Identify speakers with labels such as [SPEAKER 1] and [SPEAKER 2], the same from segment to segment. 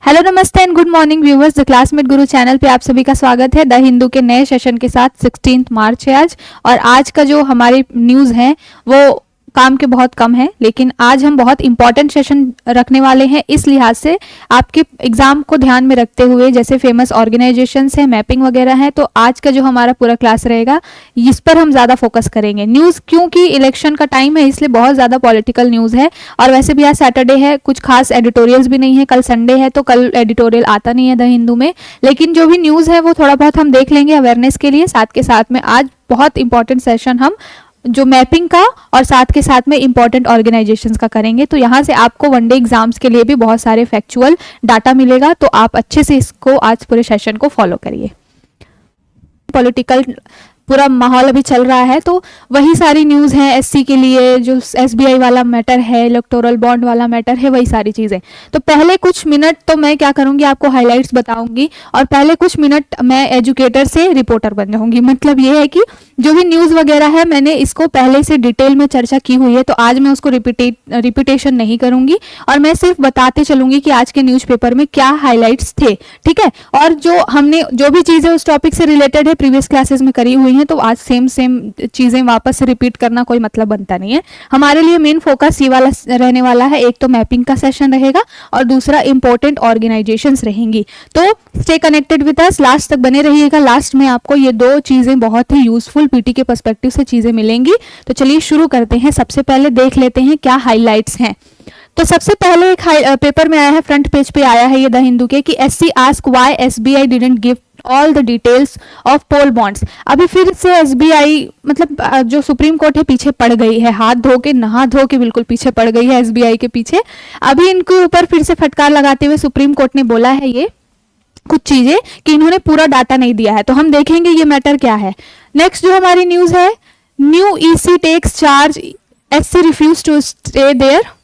[SPEAKER 1] Hello नमस्ते and good morning viewers, the classmate Guru channel पे आप सभी का स्वागत है। द हिंदू के नए सेशन के साथ 16 मार्च है आज। और आज का जो हमारी न्यूज़ है वो काम के बहुत कम है, लेकिन आज हम बहुत इंपॉर्टेंट सेशन रखने वाले हैं। इस लिहाज से आपके एग्जाम को ध्यान में रखते हुए, जैसे फेमस ऑर्गेनाइजेशंस है, मैपिंग वगैरह है, तो आज का जो हमारा पूरा क्लास रहेगा इस पर हम ज़्यादा फोकस करेंगे। न्यूज़ क्योंकि इलेक्शन का टाइम है इसलिए बहुत ज़्यादा पॉलिटिकल न्यूज़ है। और वैसे भी आज सैटरडे है, कुछ खास एडिटोरियल्स भी नहीं है। कल संडे है तो कल एडिटोरियल आता नहीं है द हिंदू में, लेकिन जो भी न्यूज़ है वो थोड़ा बहुत हम देख लेंगे अवेयरनेस के लिए। साथ के साथ में आज बहुत इंपॉर्टेंट सेशन हम जो मैपिंग का और साथ के साथ में इंपॉर्टेंट ऑर्गेनाइजेशंस का करेंगे। तो यहाँ से आपको वनडे एग्जाम्स के लिए भी बहुत सारे फैक्चुअल डाटा मिलेगा, तो आप अच्छे से इसको आज पूरे सेशन को फॉलो करिए। पॉलिटिकल पूरा माहौल अभी चल रहा है, तो वही सारी न्यूज़ है। एससी के लिए जो एसबीआई वाला मैटर है, इलेक्टोरल बॉन्ड वाला मैटर है, वही सारी चीज़ें। तो पहले कुछ मिनट तो मैं क्या करूँगी, आपको हाइलाइट्स बताऊंगी, और पहले कुछ मिनट मैं एजुकेटर से रिपोर्टर बन जाऊंगी। मतलब ये है कि जो भी न्यूज़ वगैरह है मैंने इसको पहले से डिटेल में चर्चा की हुई है, तो आज मैं उसको रिपीटेशन नहीं करूंगी और मैं सिर्फ बताते चलूंगी कि आज के न्यूज़पेपर में क्या हाईलाइट्स थे, ठीक है। और जो हमने जो भी चीज़ें उस टॉपिक से रिलेटेड है प्रीवियस क्लासेस में करी हुई हैं, तो आज सेम चीज़ें वापस से रिपीट करना कोई मतलब बनता नहीं है। हमारे लिए मेन फोकस ये वाला रहने वाला है, एक तो मैपिंग का सेशन रहेगा और दूसरा इंपॉर्टेंट ऑर्गेनाइजेशंस रहेंगी। तो stay connected with us, last तक बने रहिएगा। लास्ट में आपको ये दो चीज़ें बहुत ही यूजफुल पीटी के पर्सपेक्टिव से चीज़ें मिलेंगी। तो चलिए शुरू करते हैं। सबसे पहले देख लेते हैं क्या हाईलाइट्स हैं। तो सबसे पहले एक पेपर में आया है, फ्रंट पेज पे आया है ये द हिंदू के, कि SC ask why SBI didn't give all the details of poll bonds. अभी फिर से एसबीआई मतलब जो सुप्रीम कोर्ट है पीछे पड़ गई है, हाथ धो के नहा धो के बिल्कुल पीछे पड़ गई है एसबीआई के पीछे। अभी इनके ऊपर फिर से फटकार लगाते हुए सुप्रीम कोर्ट ने बोला है ये कुछ चीजें कि इन्होंने पूरा डाटा नहीं दिया है। तो हम देखेंगे ये मैटर क्या है। नेक्स्ट जो हमारी न्यूज है, new EC takes charge, SC refuse to stay their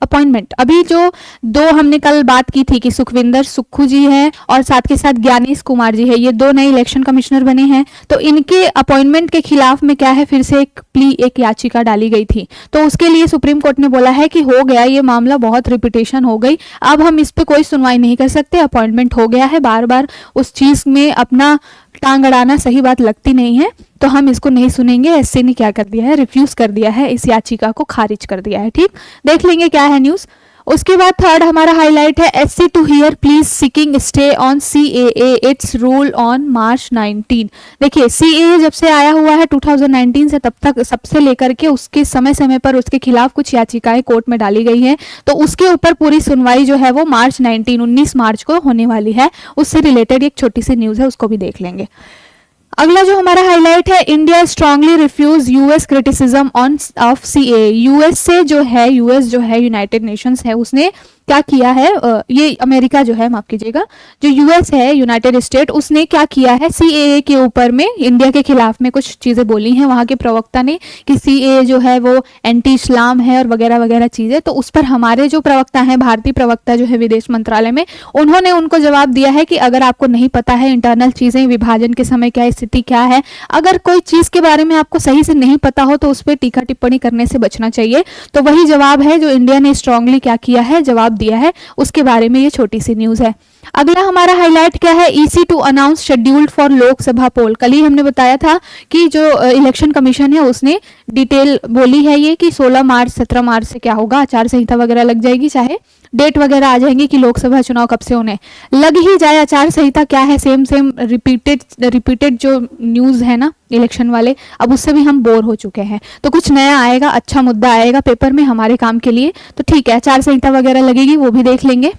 [SPEAKER 1] appointment. अभी जो दो हमने कल बात की थी कि सुखविंदर सुक्खू जी हैं और साथ के साथ ज्ञानेश कुमार जी है, ये दो नए इलेक्शन कमिश्नर बने हैं। तो इनके अपॉइंटमेंट के खिलाफ में क्या है, फिर से एक याचिका डाली गई थी। तो उसके लिए सुप्रीम कोर्ट ने बोला है कि हो गया ये मामला, बहुत रिपीटेशन हो गई, अब हम इस पे कोई सुनवाई नहीं कर सकते। अपॉइंटमेंट हो गया है, बार बार उस चीज में अपना टांग अड़ाना सही बात लगती नहीं है, तो हम इसको नहीं सुनेंगे। एससी ने क्या कर दिया है, रिफ्यूज कर दिया है, इस याचिका को खारिज कर दिया है। ठीक, देख लेंगे क्या है न्यूज। उसके बाद थर्ड हमारा हाईलाइट है, SC to hear pleas seeking stay on CAA its rule on March 19। देखिए सीएए जब से आया हुआ है 2019 से, तब तक सबसे लेकर के उसके समय समय पर उसके खिलाफ कुछ याचिकाएं कोर्ट में डाली गई हैं। तो उसके ऊपर पूरी सुनवाई जो है वो मार्च 19 मार्च को होने वाली है। उससे रिलेटेड एक छोटी सी न्यूज है, उसको भी देख लेंगे। अगला जो हमारा हाईलाइट है, India strongly refuse US criticism on of CAA. US से जो है, यूएस जो है यूनाइटेड नेशंस है, उसने क्या किया है, ये अमेरिका जो है, माफ कीजिएगा, जो यूएस है यूनाइटेड स्टेट, उसने क्या किया है सीएए के ऊपर में इंडिया के खिलाफ में कुछ चीजें बोली हैं वहां के प्रवक्ता ने कि सीएए जो है वो एंटी इस्लाम है और वगैरह वगैरह चीजें। तो उस पर हमारे जो प्रवक्ता हैं, भारतीय प्रवक्ता जो है विदेश मंत्रालय में, उन्होंने उनको जवाब दिया है कि अगर आपको नहीं पता है इंटरनल चीजें, विभाजन के समय क्या स्थिति क्या है, अगर कोई चीज के बारे में आपको सही से नहीं पता हो तो उस पर टीका टिप्पणी करने से बचना चाहिए। तो वही जवाब है जो इंडिया ने स्ट्रांगली क्या किया है, जवाब दिया है, उसके बारे में ये छोटी सी न्यूज है। अगला हमारा हाईलाइट क्या है, EC to announce scheduled for Lok Sabha poll. कल ही हमने बताया था कि जो इलेक्शन कमीशन है उसने डिटेल बोली है ये कि 16 मार्च 17 मार्च से क्या होगा, आचार संहिता वगैरह लग जाएगी, चाहे डेट वगैरह आ जाएंगी कि लोकसभा चुनाव कब से होने लग ही जाए। आचार संहिता क्या है, सेम रिपीटेड जो न्यूज है ना इलेक्शन वाले, अब उससे भी हम बोर हो चुके हैं। तो कुछ नया आएगा, अच्छा मुद्दा आएगा पेपर में हमारे काम के लिए, तो ठीक है, आचार संहिता वगैरह लगेगी, वो भी देख लेंगे।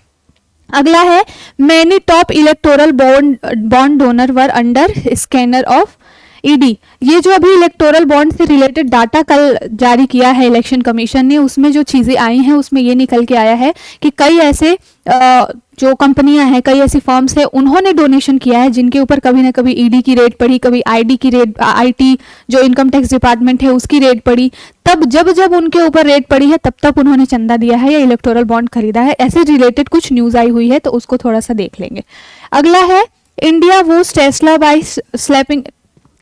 [SPEAKER 1] अगला है, many top electoral bond donor were under scanner of ED. ये जो अभी इलेक्टोरल बॉन्ड से रिलेटेड डाटा कल जारी किया है इलेक्शन कमीशन ने, उसमें जो चीजें आई हैं उसमें ये निकल के आया है कि कई ऐसे जो कंपनियां हैं, कई ऐसी फर्म्स हैं, उन्होंने डोनेशन किया है जिनके ऊपर कभी ना कभी ईडी की रेड पड़ी, कभी आईडी की रेड, आईटी जो इनकम टैक्स डिपार्टमेंट है उसकी रेड पड़ी। तब जब उनके ऊपर रेड पड़ी है तब उन्होंने चंदा दिया है या इलेक्टोरल बॉन्ड खरीदा है। ऐसे रिलेटेड कुछ न्यूज आई हुई है, तो उसको थोड़ा सा देख लेंगे। अगला है, India woos Tesla by slapping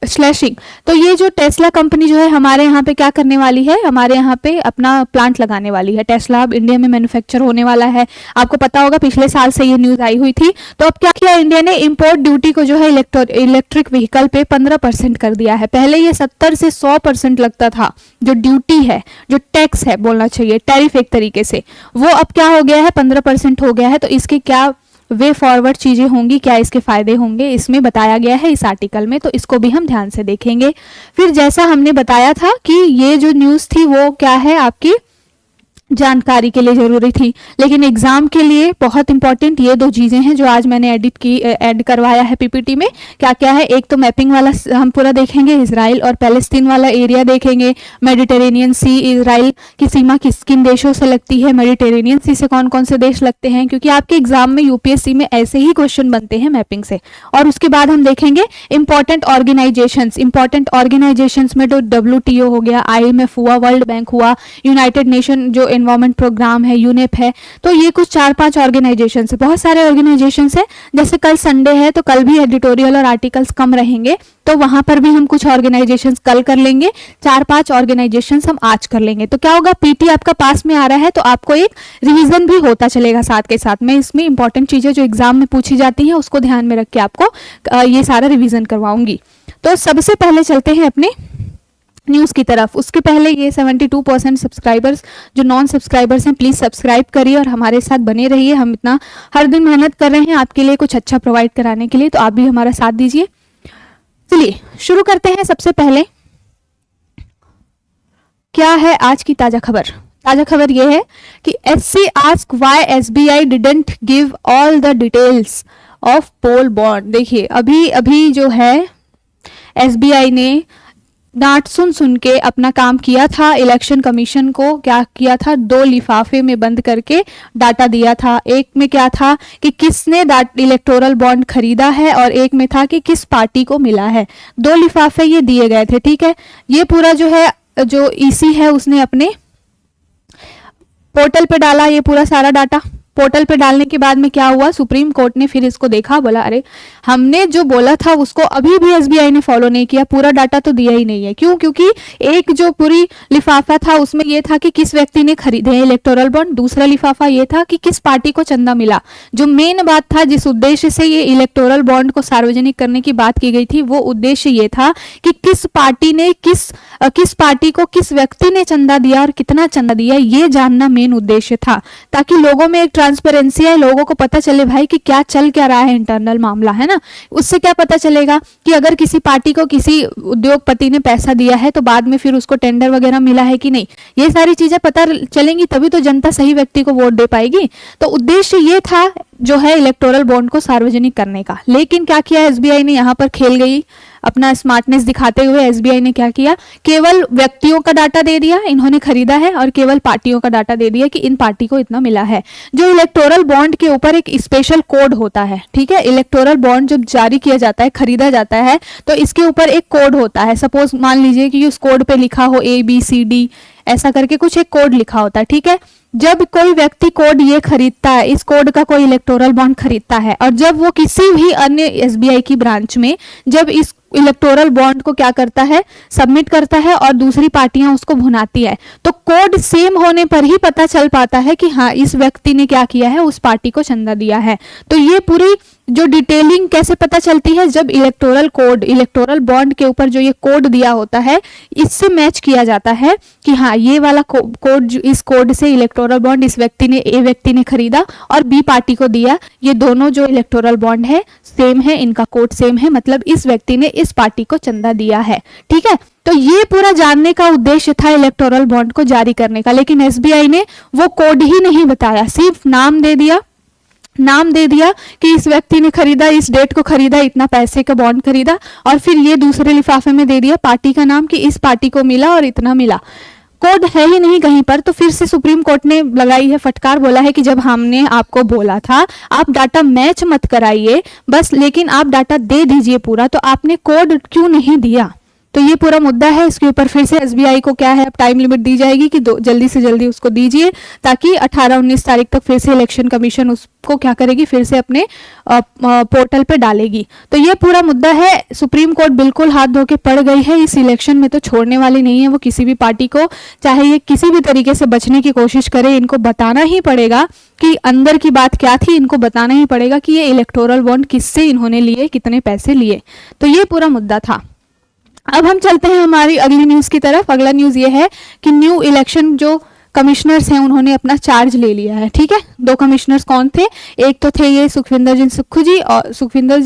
[SPEAKER 1] slashing. तो ये जो टेस्ला कंपनी जो है हमारे यहाँ पे क्या करने वाली है, हमारे यहाँ पे अपना प्लांट लगाने वाली है। टेस्ला अब इंडिया में मैन्युफैक्चर होने वाला है, आपको पता होगा पिछले साल से ये न्यूज आई हुई थी। तो अब क्या किया इंडिया ने, इंपोर्ट ड्यूटी को जो है इलेक्ट्रिक व्हीकल पे 15% कर दिया है। पहले ये 70 से 100% लगता था, जो ड्यूटी है, जो टैक्स है बोलना चाहिए, टैरिफ एक तरीके से, वो अब क्या हो गया है 15% हो गया है। तो इसके क्या वे फॉरवर्ड चीजें होंगी, क्या इसके फायदे होंगे, इसमें बताया गया है इस आर्टिकल में, तो इसको भी हम ध्यान से देखेंगे। फिर जैसा हमने बताया था कि ये जो न्यूज़ थी वो क्या है, आपकी जानकारी के लिए जरूरी थी, लेकिन एग्जाम के लिए बहुत इंपॉर्टेंट ये 2 चीजें हैं जो आज मैंने ऐड करवाया है पीपीटी में। क्या क्या है, एक तो मैपिंग वाला हम पूरा देखेंगे, इजराइल और पैलेस्टीन वाला एरिया देखेंगे, मेडिटेरेनियन सी, इजराइल की सीमा किन देशों से लगती है, मेडिटेरेनियन सी से कौन कौन से देश लगते हैं, क्योंकि आपके एग्जाम में यूपीएससी में ऐसे ही क्वेश्चन बनते हैं मैपिंग से। और उसके बाद हम देखेंगे इंपॉर्टेंट ऑर्गेनाइजेशंस में जो WTO हो गया, IMF हुआ, वर्ल्ड बैंक हुआ, यूनाइटेड नेशन जो एनवायरमेंट प्रोग्राम है, यूनेप है, तो ये कुछ 4-5 ऑर्गेनाइजेशन है, बहुत सारे ऑर्गेनाइजेशन है। जैसे कल संडे है तो कल भी एडिटोरियल और आर्टिकल्स कम रहेंगे, तो वहां पर भी हम कुछ ऑर्गेनाइजेशन कल कर लेंगे, 4-5 ऑर्गेनाइजेशन हम आज कर लेंगे। तो क्या होगा, पीटी आपका पास में आ रहा है तो आपको एक रिवीजन भी होता चलेगा साथ के साथ। मैं इसमें इंपॉर्टेंट चीजें जो एग्जाम में पूछी जाती हैं उसको ध्यान में रख के आपको ये सारा रिवीजन करवाऊंगी। तो सबसे पहले चलते हैं अपने न्यूज़ की तरफ। उसके पहले ये 72% सब्सक्राइबर्स जो नॉन सब्सक्राइबर्स हैं प्लीज़ सब्सक्राइब करिए और हमारे साथ बने रहिए। हम इतना हर दिन मेहनत कर रहे हैं आपके लिए कुछ अच्छा प्रोवाइड कराने के लिए, तो आप भी हमारा साथ दीजिए। चलिए शुरू करते हैं। सबसे पहले क्या है आज की ताज़ा खबर। ताज़ा खबर यह है कि SC ask why SBI didn't give all the details of poll bond. देखिए अभी अभी जो है SBI ने डांट सुन के अपना काम किया था, इलेक्शन कमीशन को क्या किया था, 2 लिफाफे में बंद करके डाटा दिया था। एक में क्या था कि किसने इलेक्टोरल बॉन्ड खरीदा है और एक में था कि किस पार्टी को मिला है। 2 लिफाफे ये दिए गए थे, ठीक है। ये पूरा जो है जो ईसी है उसने अपने पोर्टल पे डाला ये पूरा सारा डाटा। पोर्टल पे डालने के बाद में क्या हुआ, सुप्रीम कोर्ट ने फिर इसको देखा, बोला अरे हमने जो बोला था उसको अभी भी SBI ने फॉलो नहीं किया, पूरा डाटा तो दिया ही नहीं है। क्यों? क्योंकि एक जो पूरी लिफाफा था उसमें ये था कि किस व्यक्ति ने खरीदे हैं इलेक्टोरल बॉन्ड, दूसरा लिफाफा ये था कि किस पार्टी को चंदा मिला। जो मेन बात था, जिस उद्देश्य से ये इलेक्टोरल बॉन्ड को सार्वजनिक करने की बात की गई थी, वो उद्देश्य ये था कि किस पार्टी ने किस पार्टी को किस व्यक्ति ने चंदा दिया और कितना चंदा दिया, ये जानना मेन उद्देश्य था, ताकि लोगों में एक ट्रांसपेरेंसी है, लोगों को पता चले भाई कि क्या चल क्या रहा है, इंटरनल मामला है ना। उससे क्या पता चलेगा कि अगर किसी पार्टी को किसी उद्योगपति ने पैसा दिया है तो बाद में फिर उसको टेंडर वगैरह मिला है कि नहीं, ये सारी चीजें पता चलेंगी, तभी तो जनता सही व्यक्ति को वोट दे पाएगी। तो उद्देश्य ये था जो है इलेक्टोरल बॉन्ड को सार्वजनिक करने का। लेकिन क्या किया SBI ने, यहाँ पर खेल गई अपना स्मार्टनेस दिखाते हुए। SBI ने क्या किया, केवल व्यक्तियों का डाटा दे दिया, इन्होंने खरीदा है, और केवल पार्टियों का डाटा दे दिया कि इन पार्टी को इतना मिला है। जो इलेक्टोरल बॉन्ड के ऊपर एक स्पेशल कोड होता है, ठीक है। इलेक्टोरल बॉन्ड जब जारी किया जाता है, खरीदा जाता है, तो इसके ऊपर एक कोड होता है। सपोज मान लीजिए कि उस कोड पे लिखा हो ABCD ऐसा करके कुछ एक कोड लिखा होता है, ठीक है। जब कोई व्यक्ति कोड ये खरीदता है, इस कोड का कोई इलेक्टोरल बॉन्ड खरीदता है, और जब वो किसी भी अन्य SBI की ब्रांच में जब इस इलेक्टोरल बॉन्ड को क्या करता है, सबमिट करता है, और दूसरी पार्टियां उसको भुनाती है, तो कोड सेम होने पर ही पता चल पाता है कि हाँ इस व्यक्ति ने क्या किया है, उस पार्टी को चंदा दिया है। तो ये पूरी जो डिटेलिंग कैसे पता चलती है, जब इलेक्टोरल कोड, इलेक्टोरल बॉन्ड के ऊपर जो ये कोड दिया होता है, इससे मैच किया जाता है कि हाँ ये वाला कोड, इस कोड से इलेक्टोरल बॉन्ड इस व्यक्ति ने, A व्यक्ति ने खरीदा और B पार्टी को दिया, ये दोनों जो इलेक्टोरल बॉन्ड है सेम है, इनका कोड सेम है, मतलब इस व्यक्ति ने इस पार्टी को चंदा दिया है, ठीक है। तो ये पूरा जानने का उद्देश्य था इलेक्टोरल बॉन्ड को जारी करने का। लेकिन SBI ने वो कोड ही नहीं बताया, सिर्फ नाम दे दिया कि इस व्यक्ति ने खरीदा, इस डेट को खरीदा, इतना पैसे का बॉन्ड खरीदा, और फिर ये दूसरे लिफाफे में दे दिया पार्टी का नाम कि इस पार्टी को मिला और इतना मिला। कोड है ही नहीं कहीं पर। तो फिर से सुप्रीम कोर्ट ने लगाई है फटकार, बोला है कि जब हमने आपको बोला था आप डाटा मैच मत कराइए बस, लेकिन आप डाटा दे दीजिए पूरा, तो आपने कोड क्यों नहीं दिया। तो ये पूरा मुद्दा है। इसके ऊपर फिर से एसबीआई को क्या है, अब टाइम लिमिट दी जाएगी कि जल्दी से जल्दी उसको दीजिए, ताकि 18-19 तारीख तक फिर से इलेक्शन कमीशन उसको क्या करेगी, फिर से अपने पोर्टल पे डालेगी। तो ये पूरा मुद्दा है। सुप्रीम कोर्ट बिल्कुल हाथ धो के पड़ गई है इस इलेक्शन में, तो छोड़ने वाली नहीं है वो किसी भी पार्टी को, चाहे ये किसी भी तरीके से बचने की कोशिश करे, इनको बताना ही पड़ेगा कि अंदर की बात क्या थी, इनको बताना ही पड़ेगा कि ये इलेक्टोरल बॉन्ड किससे इन्होंने लिए, कितने पैसे लिए। तो ये पूरा मुद्दा था। अब हम चलते हैं हमारी अगली न्यूज की तरफ। अगला न्यूज ये है कि न्यू इलेक्शन जो कमिश्नर्स हैं उन्होंने अपना चार्ज ले लिया है। ठीक है, 2 कमिश्नर्स कौन थे, एक तो थे ये सुखविंदर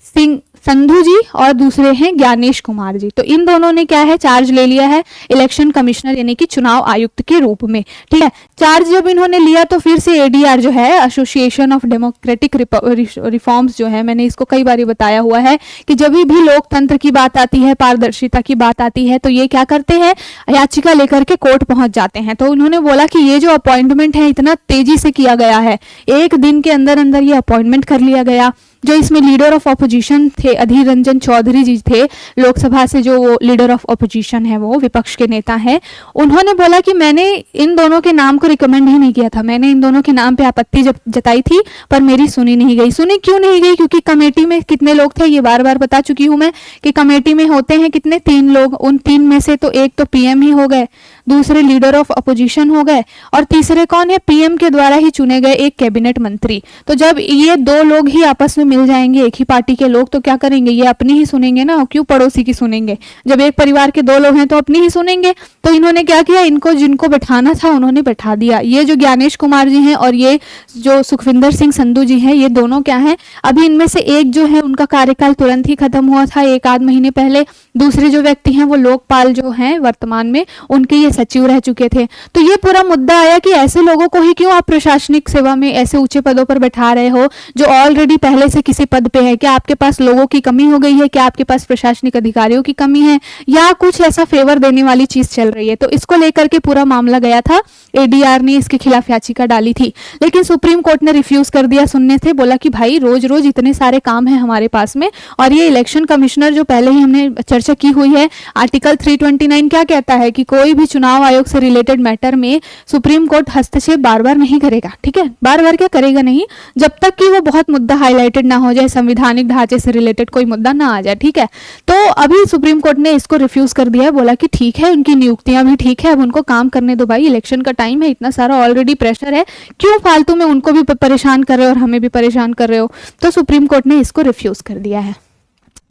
[SPEAKER 1] सिंह संधू जी और दूसरे हैं ज्ञानेश कुमार जी। तो इन दोनों ने क्या है, चार्ज ले लिया है इलेक्शन कमिश्नर यानी कि चुनाव आयुक्त के रूप में। ठीक है, चार्ज जब इन्होंने लिया तो फिर से एडीआर जो है, एसोसिएशन ऑफ डेमोक्रेटिक रिफॉर्म्स जो है, मैंने इसको कई बार बताया हुआ है कि जब भी लोकतंत्र की बात आती है, पारदर्शिता की बात आती है, तो ये क्या करते हैं, याचिका लेकर के कोर्ट पहुंच जाते हैं। तो उन्होंने बोला कि ये जो अपॉइंटमेंट है इतना तेजी से किया गया है, 1 दिन के अंदर अंदर ये अपॉइंटमेंट कर लिया गया। जो इसमें लीडर ऑफ ऑपोजिशन थे अधीर रंजन चौधरी जी थे, लोकसभा से जो वो लीडर ऑफ ऑपोजिशन है, वो विपक्ष के नेता हैं, उन्होंने बोला कि मैंने इन दोनों के नाम को रिकमेंड ही नहीं किया था, मैंने इन दोनों के नाम पे आपत्ति जताई थी, पर मेरी सुनी नहीं गई। सुनी क्यों नहीं गई, क्योंकि कमेटी में कितने लोग थे, ये बार बार बता चुकी हूं मैं कि कमेटी में होते हैं कितने, 3 लोग। उन 3 में से तो एक तो पीएम ही हो गए, दूसरे लीडर ऑफ अपोजिशन हो गए, और तीसरे कौन है, पीएम के द्वारा ही चुने गए एक कैबिनेट मंत्री। तो जब ये 2 लोग ही आपस में मिल जाएंगे, एक ही पार्टी के लोग, तो क्या करेंगे, ये अपनी ही सुनेंगे ना, क्यों पड़ोसी की सुनेंगे। जब एक परिवार के 2 लोग हैं तो अपनी ही सुनेंगे। तो इन्होंने क्या किया, इनको जिनको बैठाना था उन्होंने बैठा दिया। ये जो ज्ञानेश कुमार जी हैं और ये जो सुखविंदर सिंह संधू जी हैं, ये दोनों क्या हैं, अभी इनमें से एक जो है उनका कार्यकाल तुरंत ही खत्म हुआ था 1 आध महीने पहले, दूसरे जो व्यक्ति हैं वो लोकपाल जो हैं वर्तमान में, उनके ये सचिव रह चुके थे। तो ये पूरा मुद्दा आया कि ऐसे लोगों को ही क्यों आप प्रशासनिक सेवा में ऐसे ऊंचे पदों पर बैठा रहे हो जो ऑलरेडी पहले से किसी पद पे है। क्या आपके पास लोगों की कमी हो गई है, क्या आपके पास प्रशासनिक अधिकारियों की कमी है, या कुछ ऐसा फेवर देने वाली चीज चल रही है। तो इसको लेकर के पूरा मामला गया था, एडीआर ने इसके खिलाफ याचिका डाली थी, लेकिन सुप्रीम कोर्ट ने रिफ्यूज कर दिया सुनने से। बोला कि भाई रोज रोज इतने सारे काम है हमारे पास में, और ये इलेक्शन कमिश्नर जो पहले ही हमने चर्चा की हुई है, आर्टिकल 329 क्या कहता है कि कोई भी चुनाव आयोग से रिलेटेड मैटर में सुप्रीम कोर्ट हस्तक्षेप बार बार नहीं करेगा। ठीक है, बार बार क्या करेगा नहीं, जब तक कि वो बहुत मुद्दा हाईलाइटेड ना हो जाए, संवैधानिक ढांचे से रिलेटेड कोई मुद्दा ना आ जाए। ठीक है, तो अभी सुप्रीम कोर्ट ने इसको रिफ्यूज कर दिया, बोला कि ठीक है, उनकी नियुक्तियां भी ठीक है, अब उनको काम करने दो भाई, इलेक्शन का टाइम है, इतना सारा ऑलरेडी प्रेशर है, क्यों फालतू में उनको भी परेशान कर रहे हो और हमें भी परेशान कर रहे हो। तो सुप्रीम कोर्ट ने इसको रिफ्यूज कर दिया है।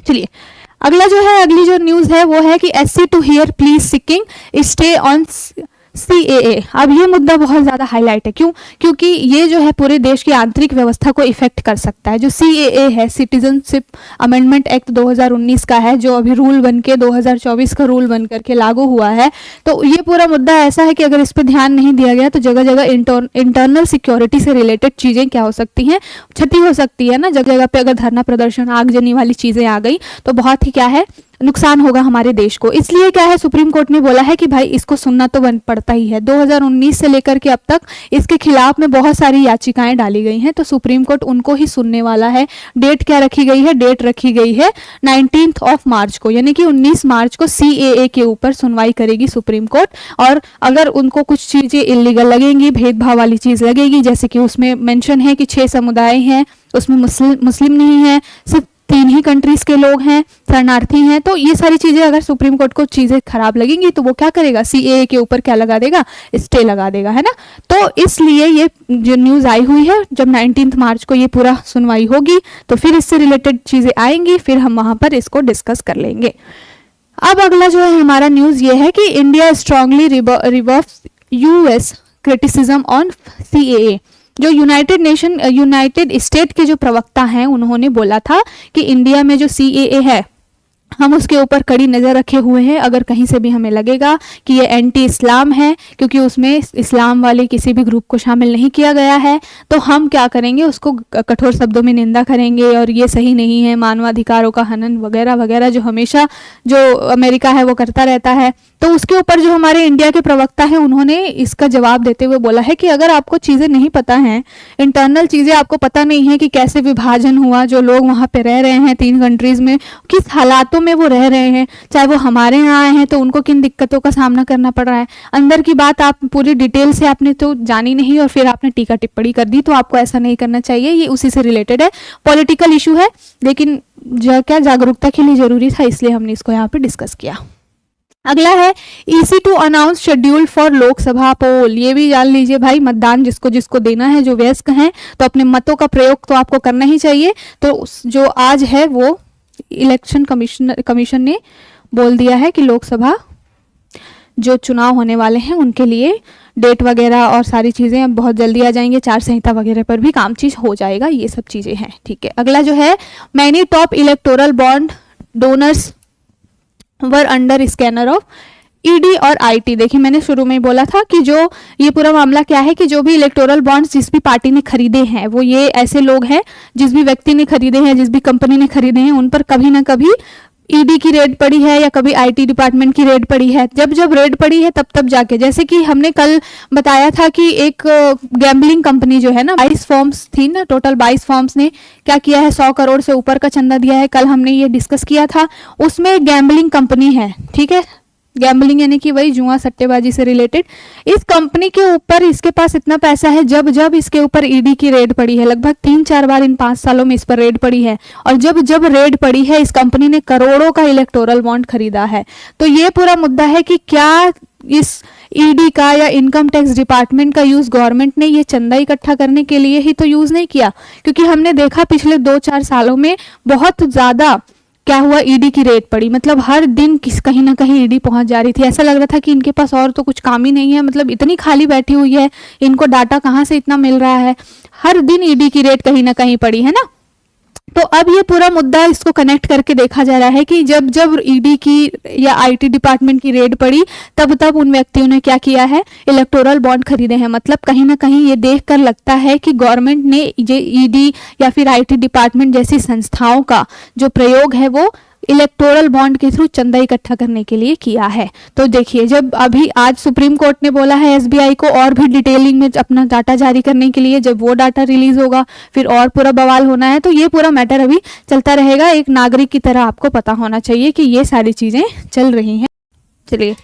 [SPEAKER 1] चलिए अगला जो है, अगली जो न्यूज है वो है कि SC to hear plea seeking stay on CAA। अब ये मुद्दा बहुत ज्यादा हाईलाइट है, क्यों, क्योंकि ये जो है पूरे देश की आंतरिक व्यवस्था को इफेक्ट कर सकता है। जो CAA है, सिटीजनशिप अमेंडमेंट एक्ट 2019 का है, जो अभी रूल बन के 2024 का रूल बन करके लागू हुआ है। तो ये पूरा मुद्दा ऐसा है कि अगर इस पर ध्यान नहीं दिया गया तो जगह जगह इंटरनल सिक्योरिटी से रिलेटेड चीजें क्या हो सकती हैं, क्षति हो सकती है ना। जगह जगह पे अगर धरना प्रदर्शन, आगजनी वाली चीजें आ गई तो बहुत ही क्या है, नुकसान होगा हमारे देश को। इसलिए क्या है, सुप्रीम कोर्ट ने बोला है कि भाई इसको सुनना तो पड़ता ही है। 2019 से लेकर के अब तक इसके खिलाफ में बहुत सारी याचिकाएं डाली गई हैं, तो सुप्रीम कोर्ट उनको ही सुनने वाला है। डेट क्या रखी गई है, डेट रखी गई है 19 मार्च को, यानी कि 19 मार्च को CAA के ऊपर सुनवाई करेगी सुप्रीम कोर्ट। और अगर उनको कुछ चीजें इलीगल लगेंगी, भेदभाव वाली चीज लगेगी, जैसे कि उसमें मेंशन है कि 6 समुदाय हैं, उसमें मुस्लिम नहीं है, सिर्फ 3 ही कंट्रीज के लोग हैं, शरणार्थी हैं, तो ये सारी चीजें अगर सुप्रीम कोर्ट को चीजें खराब लगेंगी तो वो क्या करेगा, CAA के ऊपर क्या लगा देगा, स्टे लगा देगा, है ना। तो इसलिए ये जो न्यूज आई हुई है, जब 19 मार्च को ये पूरा सुनवाई होगी तो फिर इससे रिलेटेड चीजें आएंगी, फिर हम वहां पर इसको डिस्कस कर लेंगे। अब अगला जो है हमारा न्यूज ये है कि India strongly reverse US criticism on CAA। जो यूनाइटेड स्टेट के जो प्रवक्ता हैं उन्होंने बोला था कि इंडिया में जो CAA है हम उसके ऊपर कड़ी नज़र रखे हुए हैं। अगर कहीं से भी हमें लगेगा कि ये एंटी इस्लाम है, क्योंकि उसमें इस्लाम वाले किसी भी ग्रुप को शामिल नहीं किया गया है, तो हम क्या करेंगे, उसको कठोर शब्दों में निंदा करेंगे और ये सही नहीं है, मानवाधिकारों का हनन वगैरह वगैरह जो हमेशा जो अमेरिका है वो करता रहता है। तो उसके ऊपर जो हमारे इंडिया के प्रवक्ता हैं उन्होंने इसका जवाब देते हुए बोला है कि अगर आपको चीज़ें नहीं पता हैं, इंटरनल चीज़ें आपको पता नहीं है कि कैसे विभाजन हुआ, जो लोग वहाँ पे रह रहे हैं 3 कंट्रीज़ में, किस हालातों में वो रह रहे हैं, चाहे वो हमारे यहाँ आए हैं तो उनको किन दिक्कतों का सामना करना पड़ रहा है। अंदर की बात आप पूरी डिटेल से आपने तो जानी नहीं और फिर आपने टीका टिप्पणी कर दी, तो आपको ऐसा नहीं करना चाहिए। ये उसी से रिलेटेड है, पॉलिटिकल इशू है, लेकिन क्या जागरूकता के लिए जरूरी था, इसलिए हमने इसको यहाँ पे डिस्कस किया। अगला है EC to announce schedule for Lok Sabha poll. ये भी जान लीजिए भाई, मतदान जिसको जिसको देना है, जो वयस्क हैं, तो अपने मतों का प्रयोग तो आपको करना ही चाहिए। तो जो आज है वो इलेक्शन कमीशन ने बोल दिया है कि लोकसभा जो चुनाव होने वाले हैं उनके लिए डेट वगैरह और सारी चीज़ें अब बहुत जल्दी आ जाएंगे, आचार संहिता वगैरह पर भी काम चीज हो जाएगा, ये सब चीज़ें हैं। ठीक है, अगला जो है many top electoral bond donors were under scanner of ED और आईटी। देखिए मैंने शुरू में ही बोला था कि जो ये पूरा मामला क्या है कि जो भी इलेक्टोरल बॉन्ड्स जिस भी पार्टी ने खरीदे हैं, वो ये ऐसे लोग हैं, जिस भी व्यक्ति ने खरीदे हैं, जिस भी कंपनी ने खरीदे हैं, उन पर कभी ना कभी ईडी की रेड पड़ी है या कभी आईटी डिपार्टमेंट की रेड पड़ी है। जब जब रेड पड़ी है तब तब जाके, जैसे कि हमने कल बताया था कि एक गैम्बलिंग कंपनी जो है ना, 22 फर्म्स थी ना, टोटल 22 फर्म्स ने क्या किया है, 100 करोड़ से ऊपर का चंदा दिया है। कल हमने ये डिस्कस किया था, उसमें गैम्बलिंग कंपनी है। ठीक है, गैम्बलिंग यानी कि वही जुआ सट्टेबाजी से रिलेटेड। इस कंपनी के ऊपर इसके पास इतना पैसा है, जब जब इसके ऊपर ईडी की रेड पड़ी है, लगभग 3-4 बार इन 5 सालों में इस पर रेड पड़ी है, और जब जब रेड पड़ी है इस कंपनी ने करोड़ों का इलेक्टोरल बॉन्ड खरीदा है। तो ये पूरा मुद्दा है कि क्या इस ईडी का या इनकम टैक्स डिपार्टमेंट का यूज गवर्नमेंट ने ये चंदा इकट्ठा करने के लिए ही तो यूज नहीं किया, क्योंकि हमने देखा पिछले 2-4 सालों में बहुत ज्यादा क्या हुआ, ईडी की रेड पड़ी, मतलब हर दिन कहीं ना कहीं ईडी पहुंच जा रही थी। ऐसा लग रहा था कि इनके पास और तो कुछ काम ही नहीं है, मतलब इतनी खाली बैठी हुई है, इनको डाटा कहाँ से इतना मिल रहा है, हर दिन ईडी की रेड कहीं ना कहीं पड़ी है ना। तो अब ये पूरा मुद्दा इसको कनेक्ट करके देखा जा रहा है कि जब जब ईडी की या आईटी डिपार्टमेंट की रेड पड़ी तब तब उन व्यक्तियों ने क्या किया है, इलेक्टोरल बॉन्ड खरीदे हैं। मतलब कहीं ना कहीं ये देखकर लगता है कि गवर्नमेंट ने ये ईडी या फिर आईटी डिपार्टमेंट जैसी संस्थाओं का जो प्रयोग है वो इलेक्टोरल बॉन्ड के थ्रू चंदा इकट्ठा करने के लिए किया है। तो देखिए, जब अभी आज सुप्रीम कोर्ट ने बोला है एसबीआई को और भी डिटेलिंग में अपना डाटा जारी करने के लिए, जब वो डाटा रिलीज होगा फिर और पूरा बवाल होना है। तो ये पूरा मैटर अभी चलता रहेगा। एक नागरिक की तरह आपको पता होना चाहिए कि ये सारी चीजें चल रही हैं। चलिए,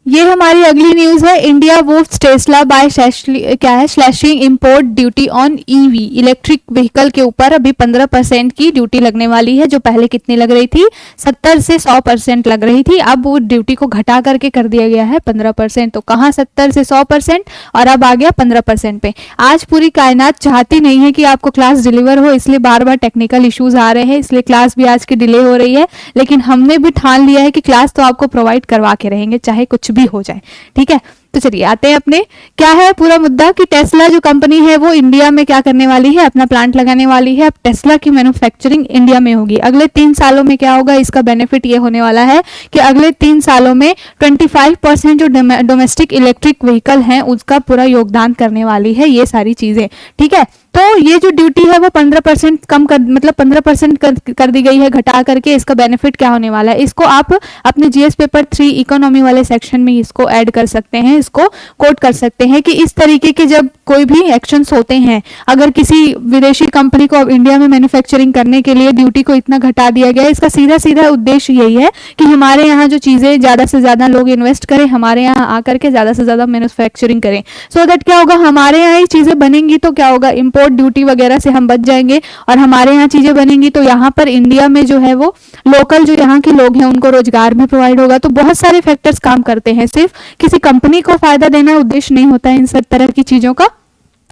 [SPEAKER 1] ये हमारी अगली न्यूज है। इंडिया वुड्स टेस्ला बाय क्या है, slashing import duty on EV. Electric vehicle के ऊपर अभी 15% की ड्यूटी लगने वाली है, जो पहले कितनी लग रही थी, 70 से 100% लग रही थी। अब वो ड्यूटी को घटा करके कर दिया गया है 15%। तो कहाँ 70 से 100% और अब आ गया 15% पे। आज पूरी कायनात चाहती नहीं है कि आपको क्लास डिलीवर हो, इसलिए बार बार टेक्निकल इश्यूज आ रहे हैं, इसलिए क्लास भी आज की डिले हो रही है। लेकिन हमने भी ठान लिया है कि क्लास तो आपको प्रोवाइड करवा के रहेंगे, चाहे कुछ भी हो जाए। ठीक है, तो चलिए आते हैं अपने, क्या है पूरा मुद्दा कि टेस्ला जो कंपनी है वो इंडिया में क्या करने वाली है, अपना प्लांट लगाने वाली है। अब टेस्ला की मैन्युफैक्चरिंग इंडिया में होगी। अगले 3 सालों में क्या होगा, इसका बेनिफिट ये होने वाला है कि अगले 3 सालों में 25% जो डोमेस्टिक इलेक्ट्रिक व्हीकल हैं उसका पूरा योगदान करने वाली है ये सारी चीजें। ठीक है, तो ये जो ड्यूटी है वो 15% कम कर, मतलब 15% कर दी गई है घटा करके। इसका बेनिफिट क्या होने वाला है, इसको आप अपने जीएस पेपर 3 इकोनॉमी वाले सेक्शन में इसको ऐड कर सकते हैं, इसको कोट कर सकते हैं कि इस तरीके के जब कोई भी एक्शंस होते हैं, अगर किसी विदेशी कंपनी को अब इंडिया में मैन्युफैक्चरिंग करने के लिए ड्यूटी को इतना घटा दिया गया, इसका सीधा सीधा उद्देश्य यही है कि हमारे यहाँ जो चीजें ज्यादा से ज्यादा लोग इन्वेस्ट करें, हमारे यहाँ आकर के ज्यादा से ज्यादा मैन्युफैक्चरिंग करें। सो दैट क्या होगा, हमारे यहाँ ही चीजें बनेंगी तो क्या होगा, इम्पोर्ट ड्यूटी वगैरह से हम बच जाएंगे, और हमारे यहाँ चीजें बनेंगी तो यहाँ पर इंडिया में जो है वो लोकल जो यहाँ के लोग हैं उनको रोजगार भी प्रोवाइड होगा। तो बहुत सारे फैक्टर्स काम करते हैं, सिर्फ किसी कंपनी को फायदा देना उद्देश्य नहीं होता है इन सब तरह की चीजों का।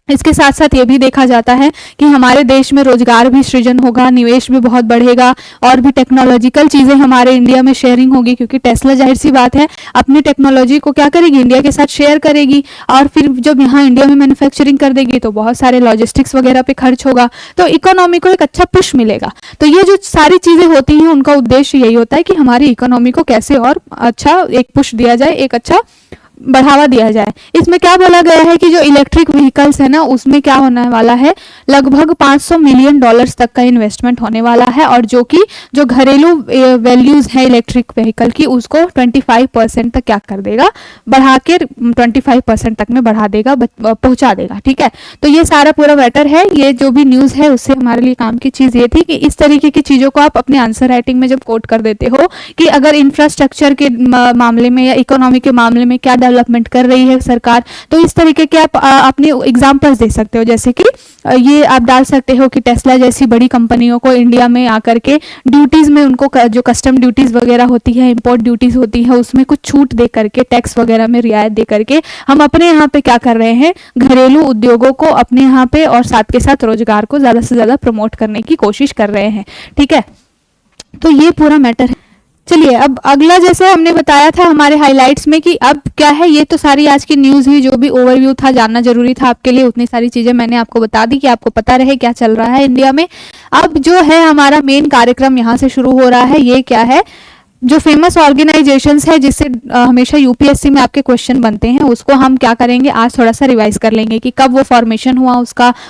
[SPEAKER 1] इसके साथ साथ ये भी देखा जाता है कि हमारे देश में रोजगार भी सृजन होगा, निवेश भी बहुत बढ़ेगा, और भी टेक्नोलॉजिकल चीजें हमारे इंडिया में शेयरिंग होगी, क्योंकि टेस्ला जाहिर सी बात है अपनी टेक्नोलॉजी को क्या करेगी, इंडिया के साथ शेयर करेगी, और फिर जब यहाँ इंडिया में मैन्युफैक्चरिंग कर देगी तो बहुत सारे लॉजिस्टिक्स वगैरह पे खर्च होगा, तो इकोनॉमी को एक अच्छा पुश मिलेगा। तो ये जो सारी चीजें होती हैं उनका उद्देश्य यही होता है कि हमारी इकोनॉमी को कैसे और अच्छा एक पुश दिया जाए, एक अच्छा बढ़ावा दिया जाए। इसमें क्या बोला गया है कि जो इलेक्ट्रिक व्हीकल्स है ना, उसमें क्या होने वाला है, लगभग 500 मिलियन डॉलर्स तक का इन्वेस्टमेंट होने वाला है, और जो कि जो घरेलू वैल्यूज है इलेक्ट्रिक व्हीकल की, उसको 25% तक क्या कर देगा, बढ़ा के 25% तक में बढ़ा देगा, पहुंचा देगा। ठीक है, तो ये सारा पूरा मैटर है। ये जो भी न्यूज है उससे हमारे लिए काम की चीज ये थी कि इस तरीके की चीजों को आप अपने आंसर राइटिंग में जब कोट कर देते हो कि अगर इंफ्रास्ट्रक्चर के मामले में या इकोनॉमी के मामले में क्या डेवलपमेंट कर रही है सरकार, तो इस तरीके के आप अपने एग्जांपल्स दे सकते हो। जैसे कि ये आप डाल सकते हो कि टेस्ला जैसी बड़ी कंपनियों को इंडिया में आकर के ड्यूटीज में उनको जो कस्टम ड्यूटीज वगैरह होती है, इंपोर्ट ड्यूटीज होती है, उसमें कुछ छूट दे करके, टैक्स वगैरह में रियायत दे करके हम अपने यहाँ पे क्या कर रहे हैं, घरेलू उद्योगों को अपने यहाँ पे और साथ के साथ रोजगार को ज्यादा से ज्यादा प्रमोट करने की कोशिश कर रहे हैं। ठीक है, तो ये पूरा मैटर है। चलिए अब अगला, जैसे हमने बताया था हमारे हाइलाइट्स में कि अब क्या है, ये तो सारी आज की न्यूज हुई, जो भी ओवरव्यू था जानना जरूरी था आपके लिए, उतनी सारी चीजें मैंने आपको बता दी कि आपको पता रहे क्या चल रहा है इंडिया में। अब जो है हमारा मेन कार्यक्रम यहाँ से शुरू हो रहा है, ये क्या है, जो फेमस ऑर्गेनाइजेशंस है जिससे हमेशा यूपीएससी में आपके क्वेश्चन बनते हैं, उसको हम क्या करेंगे, आज थोड़ा सा रिवाइज कर लेंगे कि कब वो फॉर्मेशन हुआ,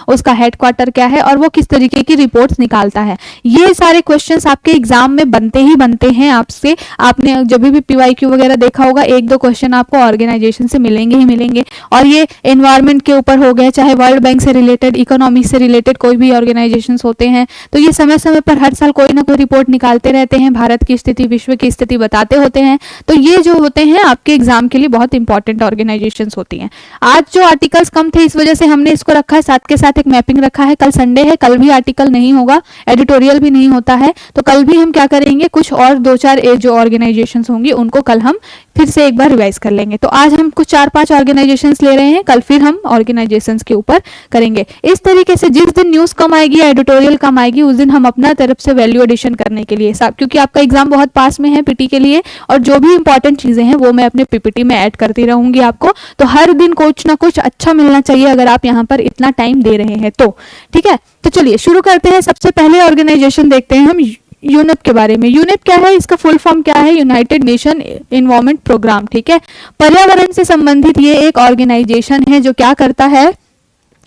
[SPEAKER 1] उसका हेडक्वार्टर क्या है और वो किस तरीके की रिपोर्ट्स निकालता है। ये सारे क्वेश्चंस आपके एग्जाम में बनते ही बनते हैं आपसे। आपने जब भी पीवाईक्यू वगैरह देखा होगा, एक दो क्वेश्चन आपको ऑर्गेनाइजेशन से मिलेंगे ही मिलेंगे, और ये एनवायरमेंट के ऊपर हो गए, चाहे वर्ल्ड बैंक से रिलेटेड, इकोनॉमी से रिलेटेड कोई भी ऑर्गेनाइजेशन होते हैं, तो ये समय समय पर हर साल कोई ना कोई रिपोर्ट निकालते रहते हैं, भारत की स्थिति, विश्व की स्थिति बताते होते हैं। तो ये जो होते हैं आपके एग्जाम के लिए बहुत इंपॉर्टेंट ऑर्गेनाइजेशंस होती हैं। आज जो आर्टिकल्स कम थे, इस वजह से हमने इसको रखा है, साथ के साथ एक मैपिंग रखा है। कल संडे है, कल भी आर्टिकल नहीं होगा, एडिटोरियल भी नहीं होता है, तो कल भी हम क्या करेंगे, कुछ और दो चार जो ऑर्गेनाइजेशंस होंगी उनको कल हम फिर से एक बार रिवाइज कर लेंगे। तो आज हम कुछ 4-5 ऑर्गेनाइजेशंस ले रहे हैं, कल फिर हम ऑर्गेनाइजेशंस के ऊपर करेंगे। इस तरीके से जिस दिन न्यूज कम आएगी, एडिटोरियल कम आएगी, उस दिन हम अपना तरफ से वैल्यू एडिशन करने के लिए, क्योंकि आपका एग्जाम बहुत पास में है पीटी के लिए, और जो भी इंपॉर्टेंट चीजें हैं वो मैं अपने पीपीटी में ऐड करती रहूंगी आपको। तो हर दिन कुछ ना कुछ अच्छा मिलना चाहिए अगर आप यहाँ पर इतना टाइम दे रहे हैं तो। ठीक है, तो चलिए शुरू करते हैं। सबसे पहले ऑर्गेनाइजेशन देखते हैं हम यूनेप के बारे में। यूनेप क्या है, इसका फुल फॉर्म क्या है, यूनाइटेड नेशन एनवायरमेंट प्रोग्राम। ठीक है, पर्यावरण से संबंधित ये एक ऑर्गेनाइजेशन है जो क्या करता है,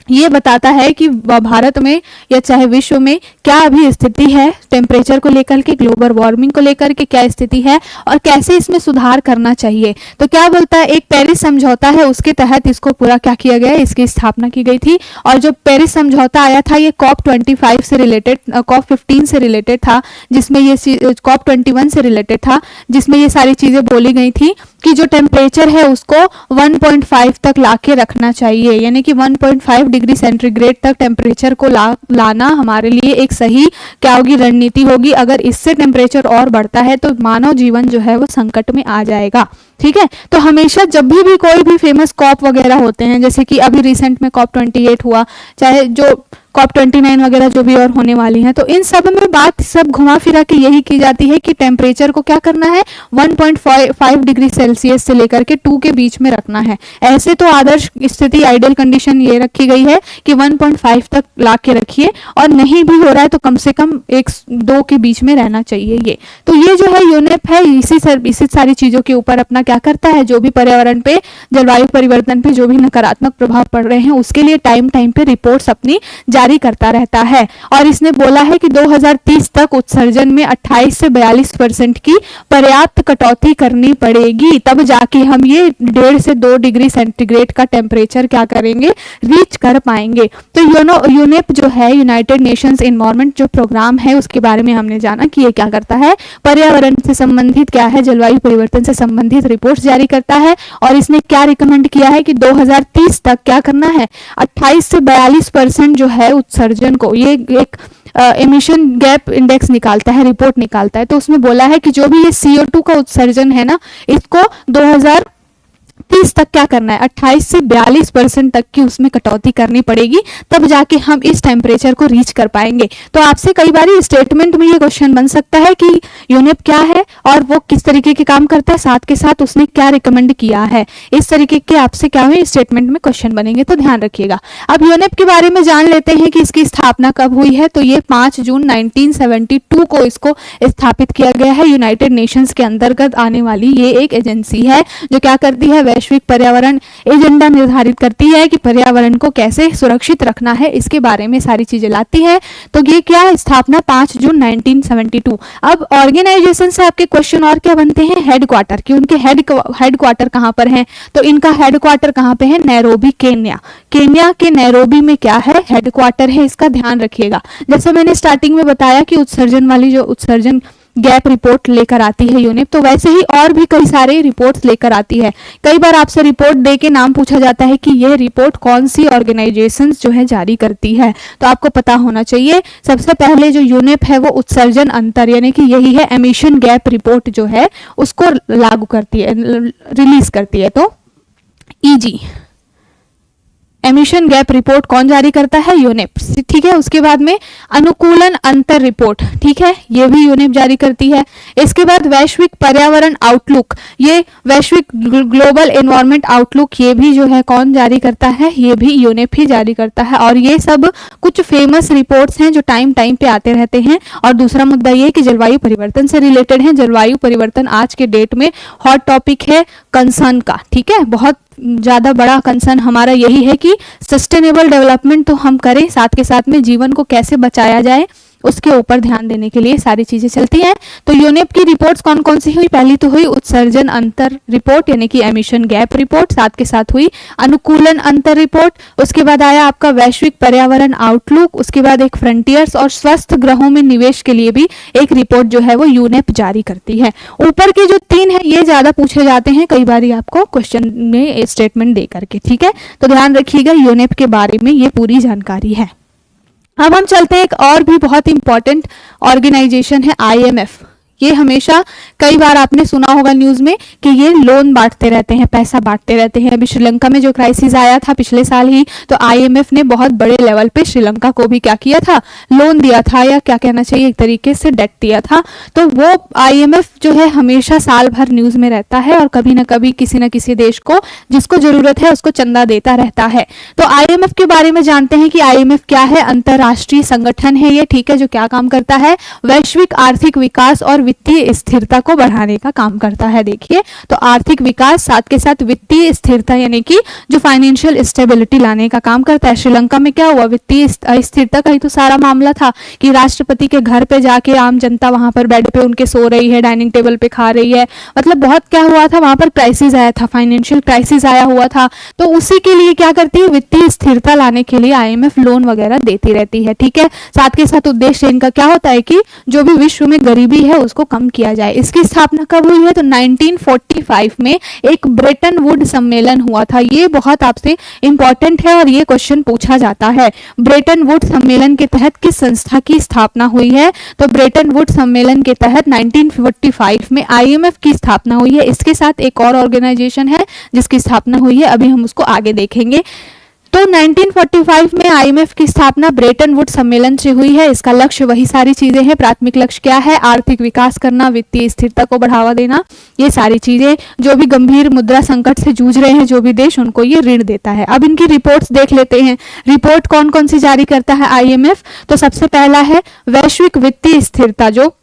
[SPEAKER 1] ये बताता है कि भारत में या चाहे विश्व में क्या अभी स्थिति है, टेम्परेचर को लेकर के, ग्लोबल वार्मिंग को लेकर के क्या स्थिति है और कैसे इसमें सुधार करना चाहिए। तो क्या बोलता है, एक पेरिस समझौता है, उसके तहत इसको पूरा क्या किया गया, इसकी स्थापना की गई थी। और जो पेरिस समझौता आया था, ये COP25 से रिलेटेड, COP15 से रिलेटेड था, जिसमें ये COP21 से रिलेटेड था, जिसमें ये सारी चीजें बोली गई थी कि जो टेम्परेचर है उसको 1.5 तक लाके रखना चाहिए, यानी कि 1.5 डिग्री सेंटीग्रेड तक टेम्परेचर को लाना हमारे लिए एक सही क्या होगी, रणनीति होगी। अगर इससे टेम्परेचर और बढ़ता है तो मानव जीवन जो है वो संकट में आ जाएगा। ठीक है, तो हमेशा जब भी कोई भी फेमस कॉप वगैरह होते हैं, जैसे कि अभी रिसेंट में COP28 हुआ, चाहे जो COP29 वगैरह जो भी और होने वाली हैं, तो इन सब में बात सब घुमा फिरा के यही की जाती है कि टेम्परेचर को क्या करना है, 1.5 डिग्री सेल्सियस से लेकर के 2 के बीच में रखना है। ऐसे तो आदर्श स्थिति, आइडियल कंडीशन ये रखी गई है कि 1.5 तक ला के रखिए, और नहीं भी हो रहा है तो कम से कम 1-2 के बीच में रहना चाहिए। ये तो ये जो है यूनेप है, इसी सारी चीजों के ऊपर अपना क्या करता है, जो भी पर्यावरण पे, जलवायु परिवर्तन पे जो भी नकारात्मक प्रभाव पड़ रहे हैं उसके लिए टाइम पे रिपोर्ट्स अपनी जारी करता रहता है। और इसने बोला है कि 2030 तक उत्सर्जन में 28 से 42% की पर्याप्त कटौती करनी पड़ेगी, तब जाके हम ये 1.5 से 2 डिग्री सेंटीग्रेड का टेम्परेचर क्या करेंगे, रीच कर पाएंगे। तो यूनेप जो है, यूनाइटेड नेशंस एनवायरमेंट जो प्रोग्राम है, उसके बारे में हमने जाना कि ये क्या करता है, पर्यावरण से संबंधित क्या है, जलवायु परिवर्तन से संबंधित रिपोर्ट्स जारी करता है। और इसने क्या रिकमेंड किया है कि 2030 तक क्या करना है, 28 से 42% जो है उत्सर्जन को, ये एक एमिशन गैप इंडेक्स निकालता है, रिपोर्ट निकालता है। तो उसमें बोला है कि जो भी ये CO2 का उत्सर्जन है ना, इसको 2030 तक क्या करना है, 28 से 42% तक की उसमें कटौती करनी पड़ेगी, तब जाके हम इस टेम्परेचर को रीच कर पाएंगे। तो आपसे कई बार स्टेटमेंट में ये क्वेश्चन बन सकता है कि यूनेप क्या है और वो किस तरीके के काम करता है, साथ के साथ उसने क्या रिकमेंड किया है। इस तरीके के आपसे क्या हुए स्टेटमेंट में क्वेश्चन बनेंगे, तो ध्यान रखिएगा। अब यूनेप के बारे में जान लेते हैं कि इसकी स्थापना कब हुई है। तो ये 5 जून 1972 को इसको स्थापित किया गया है। यूनाइटेड नेशंस के अंतर्गत आने वाली ये एक एजेंसी है जो क्या करती है, वैश्विक पर्यावरण एजेंडा निर्धारित करती है कि पर्यावरण को कैसे सुरक्षित रखना है, इसके बारे में सारी चीजें लाती है। तो ये क्या, स्थापना 5 जून 1972। अब ऑर्गेनाइजेशन से आपके क्वेश्चन और क्या बनते हैं, हेडक्वार्टर की, उनके हेडक्वार्टर कहाँ पर है, तो इनका हेडक्वार्टर कहाँ पे है, नैरोबी, केन्या। केन्या के नैरोबी में क्या है, हेडक्वार्टर है, इसका ध्यान रखिएगा। जैसे मैंने स्टार्टिंग में बताया कि उत्सर्जन वाली जो उत्सर्जन गैप रिपोर्ट लेकर आती है यूनेप, तो वैसे ही और भी कई सारे रिपोर्ट्स लेकर आती है। कई बार आपसे रिपोर्ट दे के नाम पूछा जाता है कि यह रिपोर्ट कौन सी ऑर्गेनाइजेशंस जो है जारी करती है, तो आपको पता होना चाहिए। सबसे पहले जो यूनेप है वो उत्सर्जन अंतर यानी कि यही है एमिशन गैप रिपोर्ट जो है उसको लागू करती है, रिलीज करती है। तो ईजी एमिशन गैप रिपोर्ट कौन जारी करता है, यूनेप, ठीक है। उसके बाद में अनुकूलन अंतर रिपोर्ट, ठीक है, ये भी यूनेप जारी करती है। इसके बाद वैश्विक पर्यावरण आउटलुक, ये वैश्विक ग्लोबल एनवायरनमेंट आउटलुक, ये भी जो है कौन जारी करता है, ये भी यूनेप ही जारी करता है। और ये सब कुछ फेमस रिपोर्ट्स हैं जो टाइम टाइम पे आते रहते हैं। और दूसरा मुद्दा ये कि जलवायु परिवर्तन से रिलेटेड है। जलवायु परिवर्तन आज के डेट में हॉट टॉपिक है कंसर्न का, ठीक है। बहुत ज़्यादा बड़ा कंसर्न हमारा यही है कि सस्टेनेबल डेवलपमेंट तो हम करें, साथ के साथ में जीवन को कैसे बचाया जाए उसके ऊपर ध्यान देने के लिए सारी चीजें चलती हैं। तो यूनेप की रिपोर्ट्स कौन कौन सी हुई, पहली तो हुई उत्सर्जन अंतर रिपोर्ट यानी कि एमिशन गैप रिपोर्ट, साथ के साथ हुई अनुकूलन अंतर रिपोर्ट। उसके बाद आया आपका वैश्विक पर्यावरण आउटलुक। उसके बाद एक फ्रंटियर्स और स्वस्थ ग्रहों में निवेश के लिए भी एक रिपोर्ट जो है वो यूनेप जारी करती है। ऊपर के जो 3 है ये ज्यादा पूछे जाते हैं कई बार आपको क्वेश्चन में स्टेटमेंट दे करके, ठीक है। तो ध्यान रखिएगा यूनेप के बारे में ये पूरी जानकारी है। अब हम चलते हैं, एक और भी बहुत इंपॉर्टेंट ऑर्गेनाइजेशन है आईएमएफ। ये हमेशा कई बार आपने सुना होगा न्यूज में कि ये लोन बांटते रहते हैं, पैसा बांटते रहते हैं। अभी श्रीलंका में जो क्राइसिस आया था पिछले साल ही, तो आईएमएफ ने बहुत बड़े लेवल पे श्रीलंका को भी क्या किया था, लोन दिया था, या क्या कहना चाहिए एक तरीके से डेट दिया था। तो वो आईएमएफ जो है हमेशा साल भर न्यूज में रहता है और कभी ना कभी किसी न किसी देश को जिसको जरूरत है उसको चंदा देता रहता है। तो आईएमएफ के बारे में जानते हैं कि आईएमएफ क्या है, अंतरराष्ट्रीय संगठन है ये, ठीक है, जो क्या काम करता है, वैश्विक आर्थिक विकास और वित्तीय स्थिरता को बढ़ाने का काम करता है। देखिए, तो आर्थिक विकास साथ के साथ वित्तीय स्थिरता यानी कि जो फाइनेंशियल स्टेबिलिटी लाने का काम करता है। श्रीलंका में क्या हुआ, वित्तीय स्थिरता का ही तो सारा मामला था कि राष्ट्रपति के घर पे जाके आम जनता वहां पर बेड पे उनके सो रही है, डाइनिंग टेबल पे खा रही है, मतलब बहुत क्या हुआ था वहां पर, क्राइसिस आया था, फाइनेंशियल क्राइसिस आया हुआ था। तो उसी के लिए क्या करती है, वित्तीय स्थिरता लाने के लिए आईएमएफ लोन वगैरह देती रहती है, ठीक है। साथ के साथ उद्देश्य इनका क्या होता है कि जो भी विश्व में गरीबी है उसको कम किया जाए। इसकी स्थापना कब हुई है, तो 1945 में एक ब्रेटन वुड सम्मेलन हुआ था। ये बहुत आपसे इंपॉर्टेंट है और ये क्वेश्चन पूछा जाता है। ब्रेटन वुड सम्मेलन के तहत किस संस्था की स्थापना हुई है, तो ब्रेटन वुड सम्मेलन के तहत 1945 में आईएमएफ की स्थापना हुई है। इसके साथ एक और ऑर्गेनाइजेशन है जिसकी स्थापना हुई है, अभी हम उसको आगे देखेंगे। तो 1945 में आईएमएफ की स्थापना ब्रेटन वुड सम्मेलन से हुई है। इसका लक्ष्य वही सारी चीजें हैं। प्राथमिक लक्ष्य क्या है, आर्थिक विकास करना, वित्तीय स्थिरता को बढ़ावा देना, ये सारी चीजें। जो भी गंभीर मुद्रा संकट से जूझ रहे हैं जो भी देश, उनको ये ऋण देता है। अब इनकी रिपोर्ट्स देख लेते हैं। रिपोर्ट कौन कौन सी जारी करता है आईएमएफ, तो सबसे पहला है वैश्विक वित्तीय स्थिरता, जो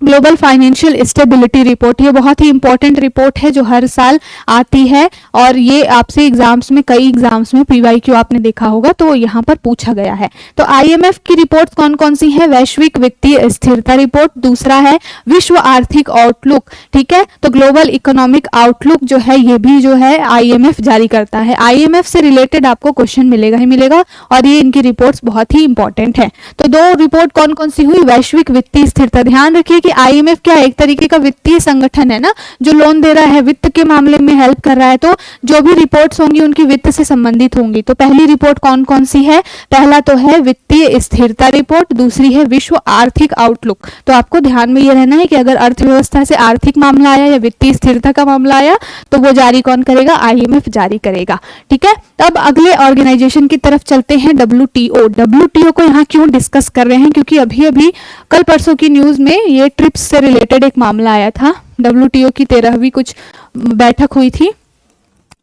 [SPEAKER 1] ग्लोबल फाइनेंशियल स्टेबिलिटी रिपोर्ट। ये बहुत ही इंपॉर्टेंट रिपोर्ट है जो हर साल आती है और ये आपसे एग्जाम्स में, कई एग्जाम्स में पीवाईक्यू आपने देखा होगा तो यहाँ पर पूछा गया है। तो आईएमएफ की रिपोर्ट कौन कौन सी है, वैश्विक वित्तीय स्थिरता रिपोर्ट, दूसरा है विश्व आर्थिक आउटलुक, ठीक है। तो ग्लोबल इकोनॉमिक आउटलुक जो है ये भी जो है आईएमएफ जारी करता है। आईएमएफ से रिलेटेड आपको क्वेश्चन मिलेगा ही मिलेगा और ये इनकी रिपोर्ट्स बहुत ही इंपॉर्टेंट है। तो 2 रिपोर्ट कौन कौन सी हुई, वैश्विक वित्तीय स्थिरता। ध्यान रखिए कि आईएमएफ क्या एक तरीके का वित्तीय संगठन है ना, जो लोन दे रहा है, वित्त के मामले में हेल्प कर रहा है। तो जो भी रिपोर्ट्स होंगी उनकी वित्त से संबंधित होंगी। तो पहली रिपोर्ट कौन कौन सी है, पहला तो है वित्तीय स्थिरता रिपोर्ट, दूसरी है विश्व आर्थिक आउटलुक। तो आपको ध्यान में ये रहना है कि अगर अर्थव्यवस्था से आर्थिक मामला आया या वित्तीय स्थिरता का मामला आया तो वो जारी कौन करेगा, आईएमएफ जारी करेगा, ठीक है। तब अगले ऑर्गेनाइजेशन की तरफ चलते हैं, डब्ल्यूटीओ। डब्ल्यूटीओ को यहाँ क्यों डिस्कस कर रहे हैं, क्योंकि अभी अभी कल परसों की न्यूज में ये ट्रिप्स से रिलेटेड एक मामला आया था। डब्ल्यूटीओ की 13वीं कुछ बैठक हुई थी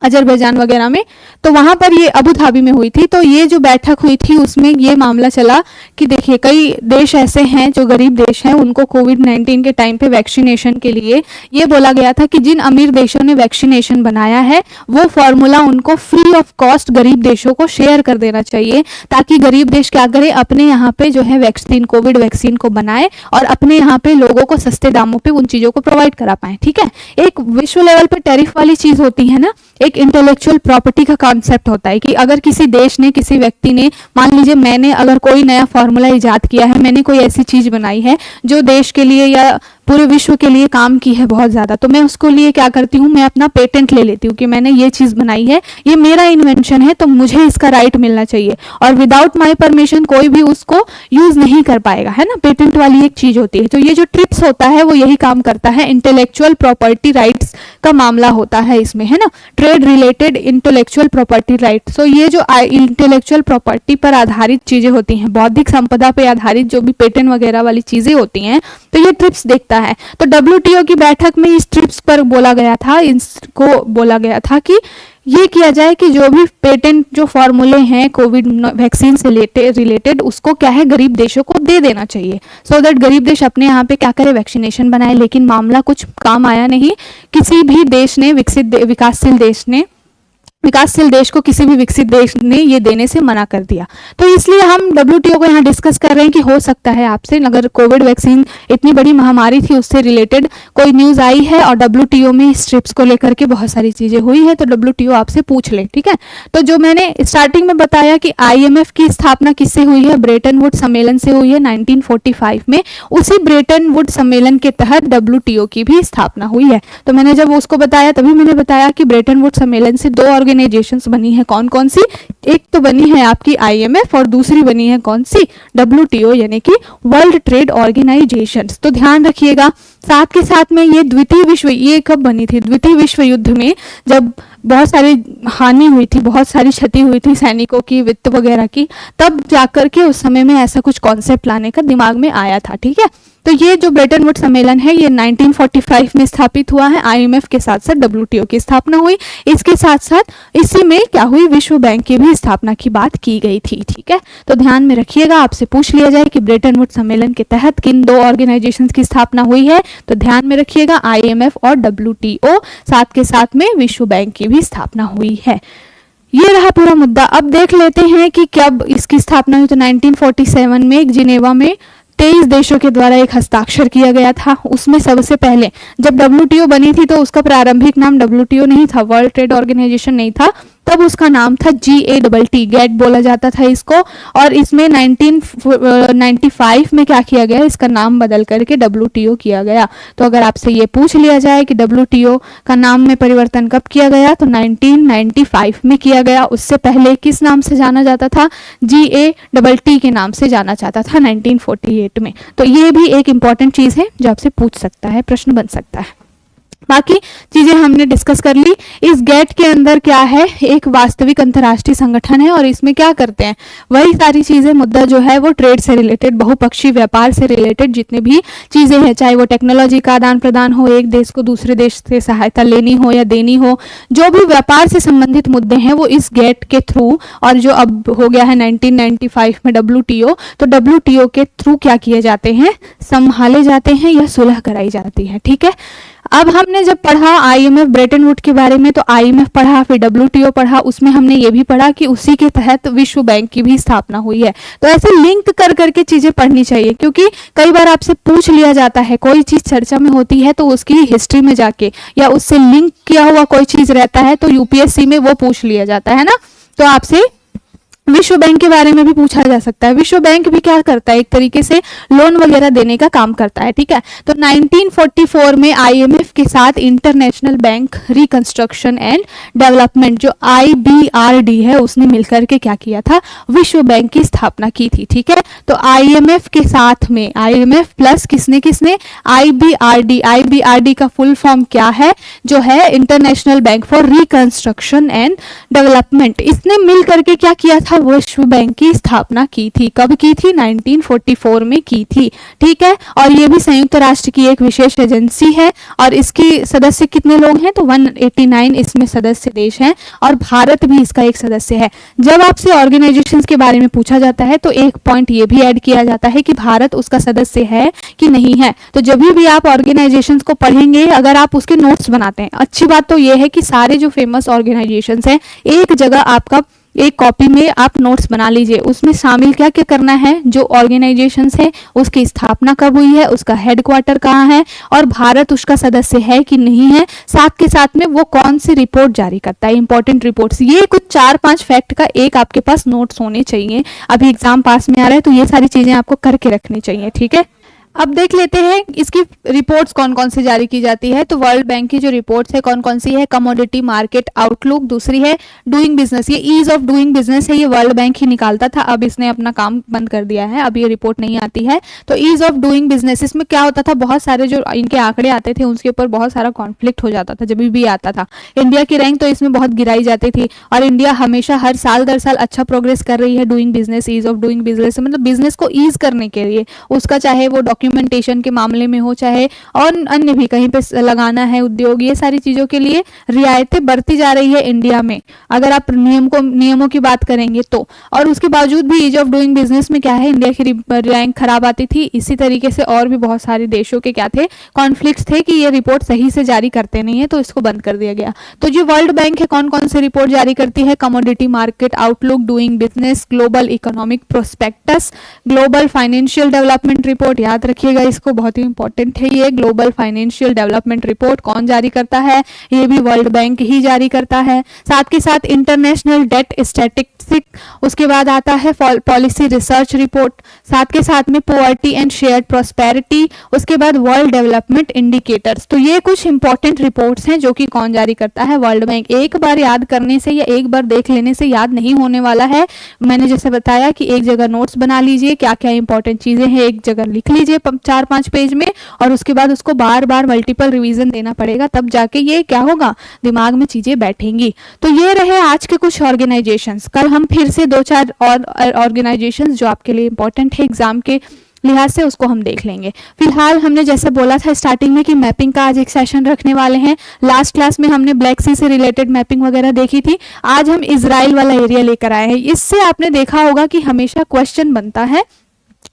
[SPEAKER 1] अजरबैजान वगैरह में, तो वहां पर ये अबू धाबी में हुई थी। तो ये जो बैठक हुई थी उसमें ये मामला चला कि देखिए कई देश ऐसे हैं जो गरीब देश हैं, उनको कोविड-19 के टाइम पे वैक्सीनेशन के लिए ये बोला गया था कि जिन अमीर देशों ने वैक्सीनेशन बनाया है वो फॉर्मूला उनको फ्री ऑफ कॉस्ट गरीब देशों को शेयर कर देना चाहिए, ताकि गरीब देश क्या करे, अपने यहाँ पे जो है वैक्सीन, कोविड वैक्सीन को बनाए और अपने यहाँ पे लोगों को सस्ते दामों पे उन चीजों को प्रोवाइड करा पाए। ठीक है, एक विश्व लेवल पे टैरिफ वाली चीज होती है ना, एक इंटेलेक्चुअल प्रॉपर्टी का कॉन्सेप्ट होता है कि अगर किसी देश ने, किसी व्यक्ति ने, मान लीजिए मैंने अगर कोई नया फॉर्मूला इजाद किया है, मैंने कोई ऐसी चीज बनाई है जो देश के लिए या पूरे विश्व के लिए काम की है बहुत ज्यादा, तो मैं उसको लिए क्या करती हूँ, मैं अपना पेटेंट ले लेती हूँ कि मैंने ये चीज बनाई है, ये मेरा इन्वेंशन है, तो मुझे इसका राइट मिलना चाहिए और विदाउट माई परमिशन कोई भी उसको यूज नहीं कर पाएगा, है ना। पेटेंट वाली एक चीज होती है। तो ये जो ट्रिप्स होता है वो यही काम करता है, इंटेलेक्चुअल प्रॉपर्टी राइट्स का मामला होता है इसमें, है ना, trade related intellectual property right. So ये जो इंटेलेक्चुअल प्रॉपर्टी पर आधारित चीजें होती हैं, बौद्धिक संपदा पर आधारित जो भी पेटेंट वगैरह वाली चीजें होती हैं, तो ये ट्रिप्स देखता है। तो डब्ल्यूटीओ की बैठक में इस ट्रिप्स पर बोला गया था, इसको बोला गया था कि ये किया जाए कि जो भी पेटेंट, जो फॉर्मूले हैं कोविड वैक्सीन से रिलेटेड, उसको क्या है, गरीब देशों को दे देना चाहिए, सो दैट गरीब देश अपने यहाँ पे क्या करे, वैक्सीनेशन बनाए। लेकिन मामला कुछ काम आया नहीं, किसी भी देश ने, विकासशील देश को किसी भी विकसित देश ने ये देने से मना कर दिया। तो इसलिए हम डब्ल्यूटीओ को यहाँ डिस्कस कर रहे हैं कि हो सकता है आपसे, अगर कोविड वैक्सीन इतनी बड़ी महामारी थी उससे रिलेटेड कोई न्यूज आई है और डब्ल्यूटीओ में स्ट्रिप्स को लेकर के बहुत सारी चीजें हुई है, तो डब्ल्यूटीओ आपसे पूछ ले। ठीक है, तो जो मैंने स्टार्टिंग में बताया कि आईएमएफ की स्थापना किससे हुई है, ब्रेटन वुड सम्मेलन से हुई है 1945 में। उसी ब्रेटन वुड सम्मेलन के तहत डब्ल्यूटीओ की भी स्थापना हुई है। तो मैंने जब उसको बताया तभी मैंने बताया कि ब्रेटन वुड सम्मेलन से दो ऑर्गेनाइजेशंस बनी है, कौन कौन सी, एक तो बनी है आपकी आईएमएफ और दूसरी बनी है कौन सी, डब्ल्यूटीओ, यानी कि वर्ल्ड ट्रेड ऑर्गेनाइजेशन। तो ध्यान रखिएगा। साथ के साथ में ये ये कब बनी थी, द्वितीय विश्व युद्ध में जब बहुत सारी हानि हुई थी, बहुत सारी क्षति हुई थी सैनिकों की, वित्त वगैरह की, तब जाकर के उस समय में ऐसा कुछ कॉन्सेप्ट लाने का दिमाग में आया था। ठीक है, तो ये जो ब्रेटन वुड सम्मेलन है ये 1945 में स्थापित हुआ है। आईएमएफ के साथ साथ डब्ल्यूटीओ की स्थापना हुई। इसके साथ साथ इसी में क्या हुई, विश्व बैंक की भी स्थापना की बात की गई थी। ठीक है, तो ध्यान में रखिएगा, आपसे पूछ लिया जाए कि ब्रेटन वुड सम्मेलन के तहत किन दो ऑर्गेनाइजेशंस की स्थापना हुई है, तो ध्यान में रखिएगा आईएमएफ और डब्ल्यूटीओ, साथ के साथ में विश्व बैंक की भी स्थापना हुई है। ये रहा पूरा मुद्दा। अब देख लेते हैं कि कब इसकी स्थापना हुई। तो 1947 में जिनेवा में 23 देशों के द्वारा एक हस्ताक्षर किया गया था। उसमें सबसे पहले जब डब्ल्यूटीओ बनी थी तो उसका प्रारंभिक नाम डब्ल्यूटीओ नहीं था, वर्ल्ड ट्रेड ऑर्गेनाइजेशन नहीं था, तब उसका नाम था GATT, गेट बोला जाता था इसको। और इसमें 1995 में क्या किया गया, इसका नाम बदल करके WTO किया गया। तो अगर आपसे ये पूछ लिया जाए कि WTO का नाम में परिवर्तन कब किया गया, तो 1995 में किया गया। उससे पहले किस नाम से जाना जाता था, GATT के नाम से जाना जाता था 1948 में। तो ये भी एक इंपॉर्टेंट चीज है जो आपसे पूछ सकता है, प्रश्न बन सकता है। बाकी चीजें हमने डिस्कस कर ली। इस गेट के अंदर क्या है, एक वास्तविक अंतर्राष्ट्रीय संगठन है और इसमें क्या करते हैं, वही सारी चीजें, मुद्दा जो है वो ट्रेड से रिलेटेड, बहुपक्षीय व्यापार से रिलेटेड जितने भी चीजें हैं, चाहे वो टेक्नोलॉजी का आदान प्रदान हो, एक देश को दूसरे देश से सहायता लेनी हो या देनी हो, जो भी व्यापार से संबंधित मुद्दे हैं वो इस गेट के थ्रू, और जो अब हो गया है 1995 में WTO, तो WTO के थ्रू क्या किए जाते हैं, संभाले जाते हैं या सुलह कराई जाती है। ठीक है, अब हमने जब पढ़ा आईएमएफ ब्रेटन वुड के बारे में, तो आईएमएफ पढ़ा, फिर WTO पढ़ा, उसमें हमने ये भी पढ़ा कि उसी के तहत विश्व बैंक की भी स्थापना हुई है। तो ऐसे लिंक कर करके चीजें पढ़नी चाहिए, क्योंकि कई बार आपसे पूछ लिया जाता है, कोई चीज चर्चा में होती है तो उसकी हिस्ट्री में जाके या उससे लिंक किया हुआ कोई चीज रहता है तो यूपीएससी में वो पूछ लिया जाता है ना। तो आपसे विश्व बैंक के बारे में भी पूछा जा सकता है। विश्व बैंक भी क्या करता है, एक तरीके से लोन वगैरह देने का काम करता है। ठीक है, तो 1944 में आईएमएफ के साथ international bank reconstruction and development, जो IBRD है, उसने मिलकर के क्या किया था, विश्व बैंक की स्थापना की थी। ठीक है, तो आईएमएफ के साथ में आईएमएफ प्लस किसने IBRD का फुल फॉर्म क्या है, जो है international bank for reconstruction and development, इसने मिल करके क्या किया था, था, विश्व बैंक की स्थापना की थी। कब की थी? 1944 में की थी, ठीक है। और ये भी संयुक्त राष्ट्र की एक विशेष एजेंसी है और इसकी सदस्य कितने लोग हैं? तो 189 इसमें सदस्य देश हैं और भारत भी इसका एक सदस्य है। जब आपसे ऑर्गेनाइजेशंस के बारे में पूछा जाता है तो एक पॉइंट ये भी ऐड किया जाता है कि भारत उसका सदस्य है कि नहीं है। तो जब भी आप ऑर्गेनाइजेशंस को पढ़ेंगे, अगर आप उसके नोट्स बनाते हैं, अच्छी बात तो ये है कि सारे जो फेमस ऑर्गेनाइजेशंस हैं एक जगह आपका एक कॉपी में आप नोट्स बना लीजिए। उसमें शामिल क्या क्या करना है, जो ऑर्गेनाइजेशंस है उसकी स्थापना कब हुई है, उसका हेडक्वार्टर कहाँ है और भारत उसका सदस्य है कि नहीं है, साथ के साथ में वो कौन सी रिपोर्ट जारी करता है, इंपॉर्टेंट रिपोर्ट्स। ये कुछ 4-5 फैक्ट का एक आपके पास नोट्स होने चाहिए। अभी एग्जाम पास में आ रहा है तो ये सारी चीजें आपको करके रखनी चाहिए, ठीक है। अब देख लेते हैं इसकी रिपोर्ट्स कौन कौन सी जारी की जाती है। तो वर्ल्ड बैंक की जो रिपोर्ट्स है कौन कौन सी है? कमोडिटी मार्केट आउटलुक, दूसरी है डूइंग बिजनेस, ये ईज ऑफ डूइंग बिजनेस है, ये वर्ल्ड बैंक ही निकालता था, अब इसने अपना काम बंद कर दिया है, अब ये रिपोर्ट नहीं आती है। तो ईज ऑफ डूइंग बिजनेस, इसमें क्या होता था, बहुत सारे जो इनके आंकड़े आते थे उसके ऊपर बहुत सारा कॉन्फ्लिक्ट हो जाता था जब भी आता था। इंडिया की रैंक तो इसमें बहुत गिराई जाती थी और इंडिया हमेशा हर साल दर साल अच्छा प्रोग्रेस कर रही है doing business, ease of doing business, मतलब बिजनेस को ईज करने के लिए, उसका चाहे वो डॉक्यूमेंटेशन के मामले में हो चाहे और अन्य भी कहीं पे लगाना है उद्योग, ये सारी चीजों के लिए रियायतें बढ़ती जा रही है इंडिया में, अगर आप नियमों की बात करेंगे तो। और उसके बावजूद भी ईज ऑफ डूइंग बिजनेस में क्या है, इंडिया की रैंक खराब आती थी। इसी तरीके से और भी बहुत सारे देशों के क्या थे, कॉन्फ्लिक्ट्स थे कि ये रिपोर्ट सही से जारी करते नहीं है, तो इसको बंद कर दिया गया। तो जो वर्ल्ड बैंक है कौन कौन से रिपोर्ट जारी करती है? Commodity market outlook, doing business, global economic prospectus, global financial development report, याद रखिएगा इसको, बहुत ही इंपॉर्टेंट है ये। ग्लोबल फाइनेंशियल डेवलपमेंट रिपोर्ट कौन जारी करता है? ये भी वर्ल्ड बैंक ही जारी करता है। साथ के साथ इंटरनेशनल डेट स्टैटिस्टिक, उसके बाद आता है पॉलिसी रिसर्च रिपोर्ट, साथ के साथ में पॉवर्टी एंड शेयर्ड प्रॉस्पेरिटी, उसके बाद वर्ल्ड डेवलपमेंट इंडिकेटर्स। तो ये कुछ इंपॉर्टेंट रिपोर्ट्स हैं जो कि कौन जारी करता है? World bank. एक बार याद करने से या एक बार देख लेने से याद नहीं होने वाला है। मैंने जैसे बताया कि एक जगह नोट्स बना लीजिए, क्या क्या इंपॉर्टेंट चीजें हैं एक जगह लिख लीजिए 4-5 पेज में, और उसके बाद उसको बार बार मल्टीपल रिवीजन देना पड़ेगा, तब जाके ये क्या होगा, दिमाग में चीजें बैठेंगी। तो ये रहे आज के कुछ ऑर्गेनाइजेशंस। कल हम फिर से 2-4 और ऑर्गेनाइजेशंस जो आपके लिए इंपॉर्टेंट है एग्जाम के लिहाज से उसको हम देख लेंगे। फिलहाल हमने जैसे बोला था स्टार्टिंग में कि मैपिंग का आज एक सेशन रखने वाले हैं। लास्ट क्लास में हमने ब्लैक सी से रिलेटेड मैपिंग वगैरह देखी थी, आज हम इजराइल वाला एरिया लेकर आए हैं। इससे आपने देखा होगा कि हमेशा क्वेश्चन बनता है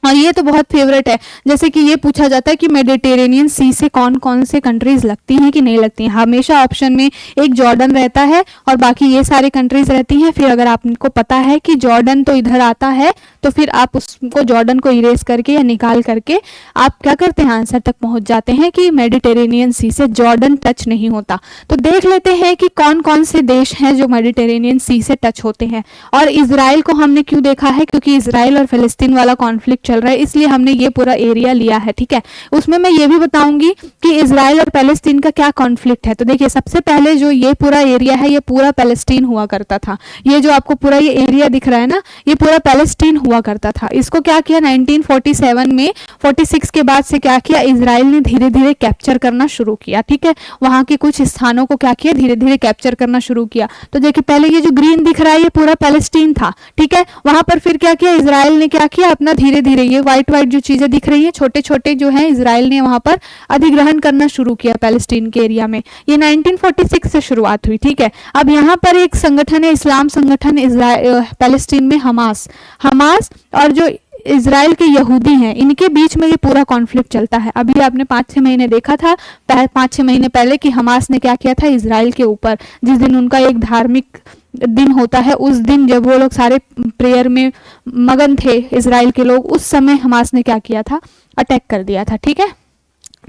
[SPEAKER 1] और ये तो बहुत फेवरेट है, जैसे कि ये पूछा जाता है कि मेडिटेरेनियन सी से कौन कौन से कंट्रीज लगती हैं कि नहीं लगती हैं। हमेशा ऑप्शन में एक जॉर्डन रहता है और बाकी ये सारे कंट्रीज रहती हैं। फिर अगर आपको पता है कि जॉर्डन तो इधर आता है तो फिर आप उसको जॉर्डन को इरेज करके या निकाल करके आप क्या करते हैं, आंसर तक पहुंच जाते हैं कि मेडिटेरेनियन सी से जॉर्डन टच नहीं होता। तो देख लेते हैं कि कौन कौन से देश हैं जो मेडिटेरेनियन सी से टच होते हैं। और इजराइल को हमने क्यों देखा है, क्योंकि इजराइल और फिलिस्तीन वाला कॉन्फ्लिक्ट चल रहा है, इसलिए हमने ये पूरा एरिया लिया है, ठीक है। उसमें मैं ये भी बताऊंगी कि इजराइल और पैलेस्टीन का क्या कॉन्फ्लिक्ट है। तो देखिए सबसे पहले जो ये पूरा एरिया है ये पूरा पैलेस्टीन हुआ करता था। ये जो आपको पूरा ये एरिया दिख रहा है ना, ये पूरा पैलेस्टीन हुआ करता था। इसको क्या किया 1947 में, 46 के बाद से क्या किया, इजराइल ने धीरे धीरे कैप्चर करना शुरू किया, ठीक है। वहां के कुछ स्थानों को क्या किया, धीरे धीरे कैप्चर करना शुरू किया। तो देखिए पहले ये जो ग्रीन दिख रहा है ये पूरा पैलेस्टीन था, ठीक है। वहां पर फिर क्या किया, इजराइल ने क्या किया, अपना धीरे धीरे ये व्हाइट व्हाइट जो चीजें दिख रही है छोटे छोटे जो है, इजराइल ने वहां पर अधिग्रहण करना शुरू किया पैलेस्टीन के एरिया में। ये 1946 से शुरुआत हुई, ठीक है। अब यहाँ पर एक संगठन है, इस्लाम संगठन पैलेस्टीन में, हमास और जो इजराइल के यहूदी हैं इनके बीच में ये पूरा कॉन्फ्लिक्ट चलता है। अभी आपने 5-6 महीने देखा था, 5-6 महीने पहले कि हमास ने क्या किया था इजराइल के ऊपर, जिस दिन उनका एक धार्मिक दिन होता है उस दिन जब वो लोग सारे प्रेयर में मगन थे इजराइल के लोग, उस समय हमास ने क्या किया था, अटैक कर दिया था, ठीक है।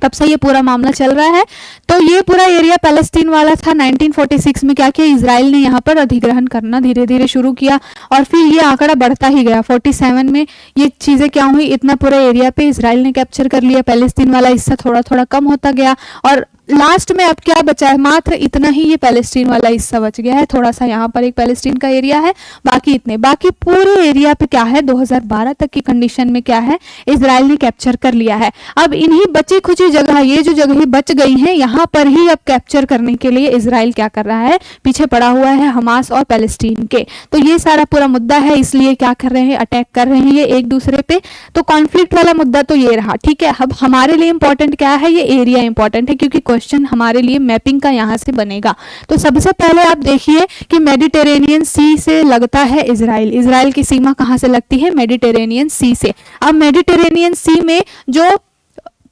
[SPEAKER 1] तब से ये पूरा मामला चल रहा है। तो ये पूरा एरिया पैलेस्टीन वाला था। 1946 में क्या किया, इजराइल ने यहाँ पर अधिग्रहण करना धीरे धीरे शुरू किया और फिर ये आंकड़ा बढ़ता ही गया। 47 में ये चीजें क्या हुई, इतना पूरा एरिया पे इजराइल ने कैप्चर कर लिया, पैलेस्टीन वाला हिस्सा थोड़ा थोड़ा कम होता गया और लास्ट में अब क्या बचा है, मात्र इतना ही ये पैलेस्टीन वाला हिस्सा बच गया है, थोड़ा सा यहाँ पर एक पैलेस्टीन का एरिया है, बाकी इतने, बाकी पूरे एरिया पे क्या है 2012 तक की कंडीशन में क्या है इजराइल ने कैप्चर कर लिया है। अब इन्हीं बची खुची जगह, ये जो जगह बच गई हैं, यहाँ पर ही अब कैप्चर करने के लिए इजराइल क्या कर रहा है, पीछे पड़ा हुआ है हमास और पैलेस्टीन के। तो ये सारा पूरा मुद्दा है, इसलिए क्या कर रहे हैं, अटैक कर रहे हैं ये एक दूसरे पे। तो कॉन्फ्लिक्ट वाला मुद्दा तो ये रहा, ठीक है। अब हमारे लिए इंपॉर्टेंट क्या है, ये एरिया इंपॉर्टेंट है, क्योंकि क्वेश्चन हमारे लिए मैपिंग का यहां से बनेगा। तो सबसे पहले आप देखिए कि मेडिटेरेनियन सी से लगता है इजराइल, इजराइल की सीमा कहां से लगती है, मेडिटेरेनियन सी से। अब मेडिटेरेनियन सी में जो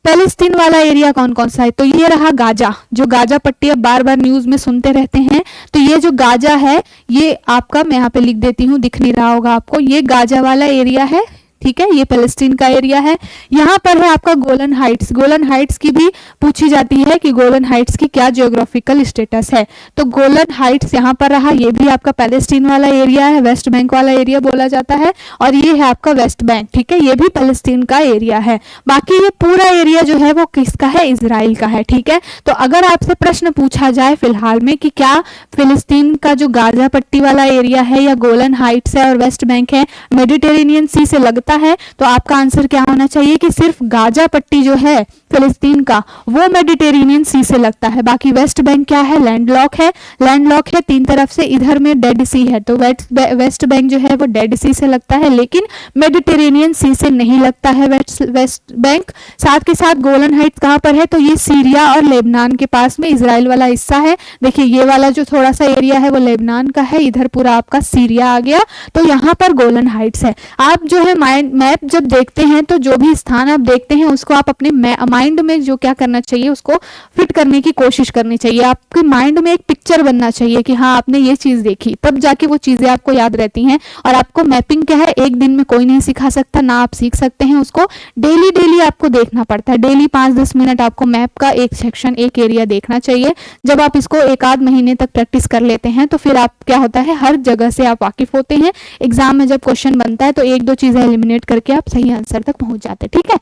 [SPEAKER 1] पैलेस्टीन वाला एरिया कौन कौन सा है, तो ये रहा गाजा, जो गाजा पट्टी अब बार बार न्यूज में सुनते रहते हैं। तो ये जो गाजा है, ये आपका, मैं यहाँ पे लिख देती हूँ, दिख नहीं रहा होगा आपको, ये गाजा वाला एरिया है, ठीक है, ये पैलेस्टीन का एरिया है। यहाँ पर है आपका गोलन हाइट्स, गोलन हाइट्स की भी पूछी जाती है कि गोलन हाइट्स की क्या जियोग्राफिकल स्टेटस है। तो गोलन हाइट्स यहाँ पर रहा, ये भी आपका पैलेस्टीन वाला एरिया है, वेस्ट बैंक वाला एरिया बोला जाता है, और ये है आपका वेस्ट बैंक, ठीक है, ये भी पैलेस्टीन का एरिया है। बाकी ये पूरा एरिया जो है वो किसका है, इजराइल का है, ठीक है। तो अगर आपसे प्रश्न पूछा जाए फिलहाल में कि क्या फिलिस्तीन का जो गाजा पट्टी वाला एरिया है या गोलन हाइट्स है और वेस्ट बैंक है मेडिटेरेनियन सी से लगता है, तो आपका आंसर क्या होना चाहिए कि सिर्फ गाजा पट्टी जो है फिलिस्तीन का वो मेडिटेरेनियन सी से लगता है। बाकी वेस्ट बैंक क्या है, लैंडलॉक है, लैंडलॉक है तीन तरफ से, इधर में डेड सी है, तो वेस्ट बैंक जो है वो डेड सी से लगता है, लेकिन मेडिटेरेनियन सी से नहीं लगता है वेस्ट बैंक। साथ के साथ गोलन हाइट्स कहां पर है, तो ये सीरिया और लेबनान के पास में इजराइल वाला हिस्सा है। देखिए ये वाला जो थोड़ा सा एरिया है वो लेबनान का है, इधर पूरा आपका सीरिया आ गया, तो यहाँ पर गोलन हाइट्स है। आप जो है मैप जब देखते हैं तो जो भी स्थान आप देखते हैं उसको आप अपने माइंड में जो क्या करना चाहिए, उसको फिट करने की कोशिश करनी चाहिए। आपके माइंड में एक पिक्चर बनना चाहिए कि हाँ आपने ये चीज देखी, तब जाके वो चीजें आपको याद रहती हैं। और आपको मैपिंग क्या है, एक दिन में कोई नहीं सिखा सकता, ना आप सीख सकते हैं उसको, डेली डेली आपको देखना पड़ता है। डेली 5-10 मिनट आपको मैप का एक सेक्शन, एक एरिया देखना चाहिए। जब आप इसको 1-8 महीने तक प्रैक्टिस कर लेते हैं तो फिर आप क्या होता है, हर जगह से आप वाकिफ होते हैं। एग्जाम में जब क्वेश्चन बनता है तो 1-2 चीजें एलिमिनेट करके आप सही आंसर तक पहुंच जाते हैं, ठीक है।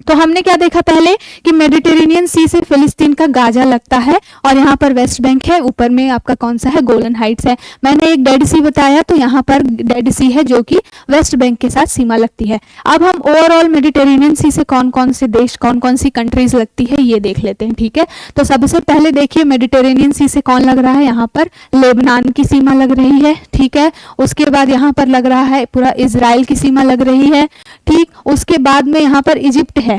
[SPEAKER 1] तो हमने क्या देखा पहले कि मेडिटेरेनियन सी से फिलिस्तीन का गाजा लगता है, और यहाँ पर वेस्ट बैंक है, ऊपर में आपका कौन सा है, गोलन हाइट्स है। मैंने एक डेड सी बताया, तो यहाँ पर डेड सी है जो कि वेस्ट बैंक के साथ सीमा लगती है। अब हम ओवरऑल मेडिटेरेनियन सी से कौन कौन से देश, कौन कौन सी कंट्रीज लगती है ये देख लेते हैं, ठीक है। तो सबसे पहले देखिए मेडिटेरेनियन सी से कौन लग रहा है, यहाँ पर लेबनान की सीमा लग रही है, ठीक है। उसके बाद यहाँ पर लग रहा है पूरा इजराइल की सीमा लग रही है, ठीक। उसके बाद में यहाँ पर इजिप्ट है,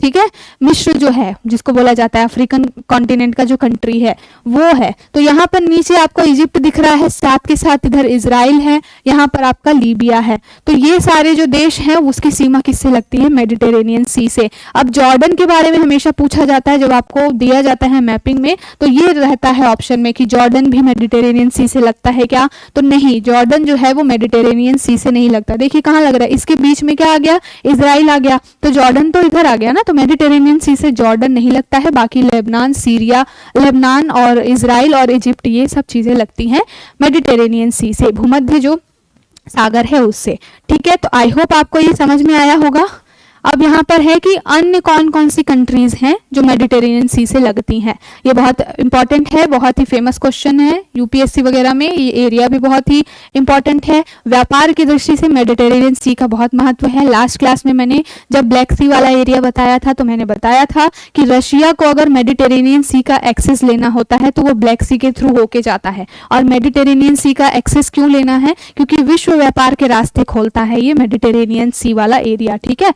[SPEAKER 1] ठीक है, मिस्र जो है जिसको बोला जाता है अफ्रीकन कॉन्टिनेंट का जो कंट्री है वो है। तो यहाँ पर नीचे आपको इजिप्ट दिख रहा है, साथ के साथ इधर इजराइल है, यहाँ पर आपका लीबिया है। तो ये सारे जो देश हैं उसकी सीमा किससे लगती है, मेडिटेरेनियन सी से। अब जॉर्डन के बारे में हमेशा पूछा जाता है जब आपको दिया जाता है मैपिंग में, तो ये रहता है ऑप्शन में कि जॉर्डन भी मेडिटेरेनियन सी से लगता है क्या, तो नहीं, जॉर्डन जो है वो मेडिटेरेनियन सी से नहीं लगता। देखिए कहाँ लग रहा है, इसके बीच में क्या आ गया, इजराइल आ गया, तो जॉर्डन तो इधर आ गया ना, तो मेडिटेरेनियन सी से जॉर्डन नहीं लगता है। बाकी लेबनान, सीरिया, लेबनान और इजराइल और इजिप्ट, ये सब चीजें लगती हैं मेडिटेरेनियन सी से, भूमध्य जो सागर है उससे, ठीक है। तो आई होप आपको ये समझ में आया होगा। अब यहाँ पर है कि अन्य कौन कौन सी कंट्रीज हैं जो मेडिटेरेनियन सी से लगती हैं, ये बहुत इंपॉर्टेंट है, बहुत ही फेमस क्वेश्चन है यूपीएससी वगैरह में, ये एरिया भी बहुत ही इंपॉर्टेंट है। व्यापार की दृष्टि से मेडिटेरेनियन सी का बहुत महत्व है। लास्ट क्लास में मैंने जब ब्लैक सी वाला एरिया बताया था तो मैंने बताया था कि रशिया को अगर मेडिटेरेनियन सी का एक्सेस लेना होता है तो वो ब्लैक सी के थ्रू होके जाता है। और मेडिटेरेनियन सी का एक्सेस क्यों लेना है, क्योंकि विश्व व्यापार के रास्ते खोलता है ये मेडिटेरेनियन सी वाला एरिया, ठीक है।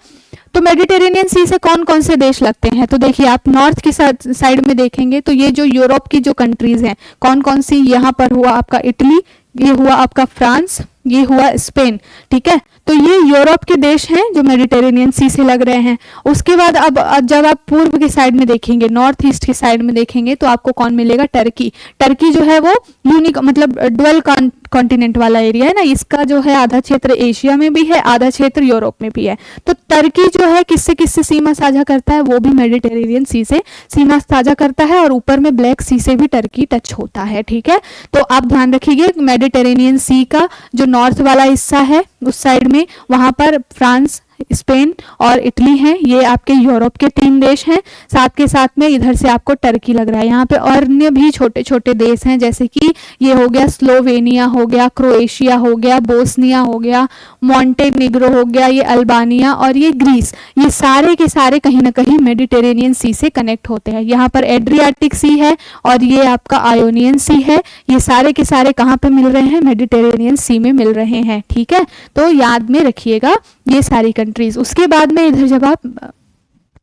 [SPEAKER 1] तो मेडिटेरेनियन सी से कौन कौन से देश लगते हैं, तो देखिए आप नॉर्थ की साइड में देखेंगे तो ये जो यूरोप की जो कंट्रीज हैं कौन कौन सी, यहाँ पर हुआ आपका इटली, ये हुआ आपका फ्रांस, ये हुआ स्पेन, ठीक है। तो ये यूरोप के देश हैं जो मेडिटेरेनियन सी से लग रहे हैं। उसके बाद अब जब आप पूर्व के साइड में देखेंगे, नॉर्थ ईस्ट की साइड में देखेंगे तो आपको कौन मिलेगा, टर्की। टर्की जो है वो यूनिक मतलब डुअल कॉन्टिनेंट वाला एरिया है ना, इसका जो है आधा क्षेत्र एशिया में भी है, आधा क्षेत्र यूरोप में भी है। तो टर्की जो है किससे किससे सीमा साझा करता है, वो भी मेडिटेरेनियन सी से सीमा साझा करता है, और ऊपर में ब्लैक सी से भी टर्की टच होता है, ठीक है। तो आप ध्यान रखिए मेडिटेरेनियन सी का जो नॉर्थ वाला हिस्सा है उस साइड में, वहां पर फ्रांस स्पेन और इटली हैं, ये आपके यूरोप के 3 देश हैं। साथ के साथ में इधर से आपको टर्की लग रहा है। यहाँ पे और अन्य भी छोटे छोटे देश हैं, जैसे कि ये हो गया स्लोवेनिया हो गया, क्रोएशिया हो गया, बोस्निया हो गया, मॉन्टेनिग्रो हो गया, ये अल्बानिया और ये ग्रीस। ये सारे के सारे कहीं ना कहीं मेडिटेरेनियन सी से कनेक्ट होते हैं। यहाँ पर एड्रियाटिक सी है और ये आपका आयोनियन सी है। ये सारे के सारे कहाँ पे मिल रहे हैं? मेडिटेरेनियन सी में मिल रहे हैं। ठीक है, तो याद में रखिएगा ये सारी कंट्रीज। उसके बाद में इधर जब आप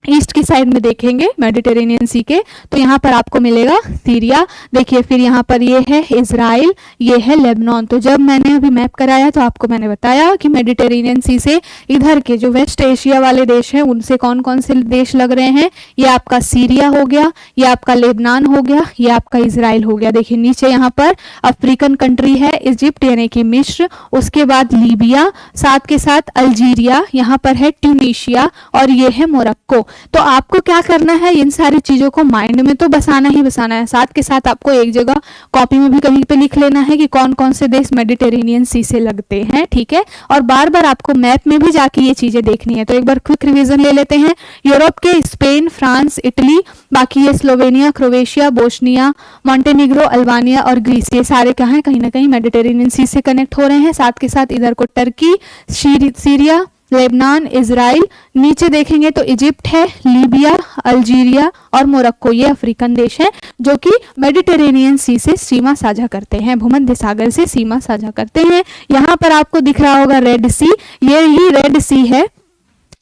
[SPEAKER 1] ईस्ट की साइड में देखेंगे मेडिटेरेनियन सी के, तो यहाँ पर आपको मिलेगा सीरिया। देखिए, फिर यहाँ पर ये है इजराइल, ये है लेबनान। तो जब मैंने अभी मैप कराया तो आपको मैंने बताया कि मेडिटेरेनियन सी से इधर के जो वेस्ट एशिया वाले देश हैं उनसे कौन कौन से देश लग रहे हैं। ये आपका सीरिया हो गया, ये आपका लेबनान हो गया, ये आपका इजराइल हो गया। देखिए नीचे यहाँ पर अफ्रीकन कंट्री है इजिप्ट यानी कि मिस्र, उसके बाद लीबिया, साथ के साथ अल्जीरिया, यहाँ पर है ट्यूनीशिया और ये है मोरक्को। तो आपको क्या करना है, इन सारी चीजों को माइंड में तो बसाना ही बसाना है, साथ के साथ आपको एक जगह कॉपी में भी कहीं पे लिख लेना है कि कौन कौन से देश मेडिटेरेनियन सी से लगते हैं। ठीक है, और बार बार आपको मैप में भी जाके ये चीजें देखनी है। तो एक बार क्विक रिवीजन ले लेते हैं। यूरोप के स्पेन, फ्रांस, इटली, बाकी ये Slovenia, Croatia, Bosnia, Montenegro, Albania और ग्रीस, ये सारे कहाँ हैं? कहीं ना कहीं मेडिटेरेनियन सी से कनेक्ट हो रहे हैं। साथ के साथ इधर को टर्की, सीरिया, लेबनान, इजराइल, नीचे देखेंगे तो इजिप्ट है, लीबिया, अल्जीरिया और मोरक्को, ये अफ्रीकन देश हैं जो कि मेडिटेरेनियन सी से सीमा साझा करते हैं, भूमध्य सागर से सीमा साझा करते हैं। यहाँ पर आपको दिख रहा होगा रेड सी, ये ही रेड सी है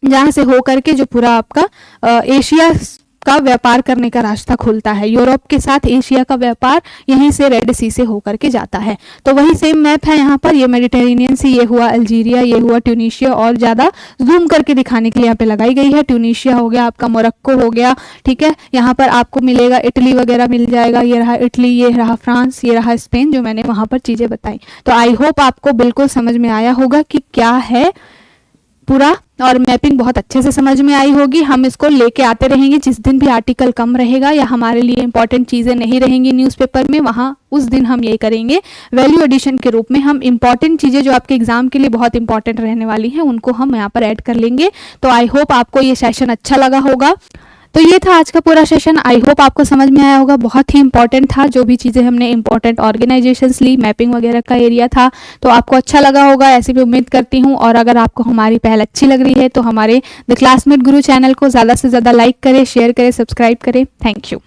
[SPEAKER 1] जहां से होकर के जो पूरा आपका एशिया का व्यापार करने का रास्ता खुलता है। यूरोप के साथ एशिया का व्यापार यहीं से रेड सी से होकर के जाता है। तो वही सेम मैप है यहाँ पर। ये मेडिटेरेनियन सी, ये हुआ अल्जीरिया, ये हुआ ट्यूनीशिया, और ज़्यादा जूम करके दिखाने के लिए यहाँ पे लगाई गई है। ट्यूनीशिया हो गया, आपका मोरक्को हो गया। ठीक है, यहाँ पर आपको मिलेगा इटली वगैरह मिल जाएगा। ये रहा इटली, ये रहा फ्रांस, ये रहा स्पेन, जो मैंने वहाँ पर चीज़ें बताई। तो आई होप आपको बिल्कुल समझ में आया होगा कि क्या है पूरा, और मैपिंग बहुत अच्छे से समझ में आई होगी। हम इसको लेके आते रहेंगे। जिस दिन भी आर्टिकल कम रहेगा या हमारे लिए इंपॉर्टेंट चीज़ें नहीं रहेंगी न्यूज़पेपर में, वहाँ उस दिन हम ये करेंगे वैल्यू एडिशन के रूप में। हम इंपॉर्टेंट चीज़ें जो आपके एग्जाम के लिए बहुत इंपॉर्टेंट रहने वाली हैं उनको हम यहाँ पर ऐड कर लेंगे। तो आई होप आपको ये सेशन अच्छा लगा होगा। तो ये था आज का पूरा सेशन। आई होप आपको समझ में आया होगा। बहुत ही इंपॉर्टेंट था, जो भी चीज़ें हमने इंपॉर्टेंट ऑर्गेनाइजेशंस ली, मैपिंग वगैरह का एरिया था, तो आपको अच्छा लगा होगा, ऐसी भी उम्मीद करती हूँ। और अगर आपको हमारी पहल अच्छी लग रही है तो हमारे द क्लासमेट गुरु चैनल को ज़्यादा से ज़्यादा लाइक करें, शेयर करें, सब्सक्राइब करें। Thank you.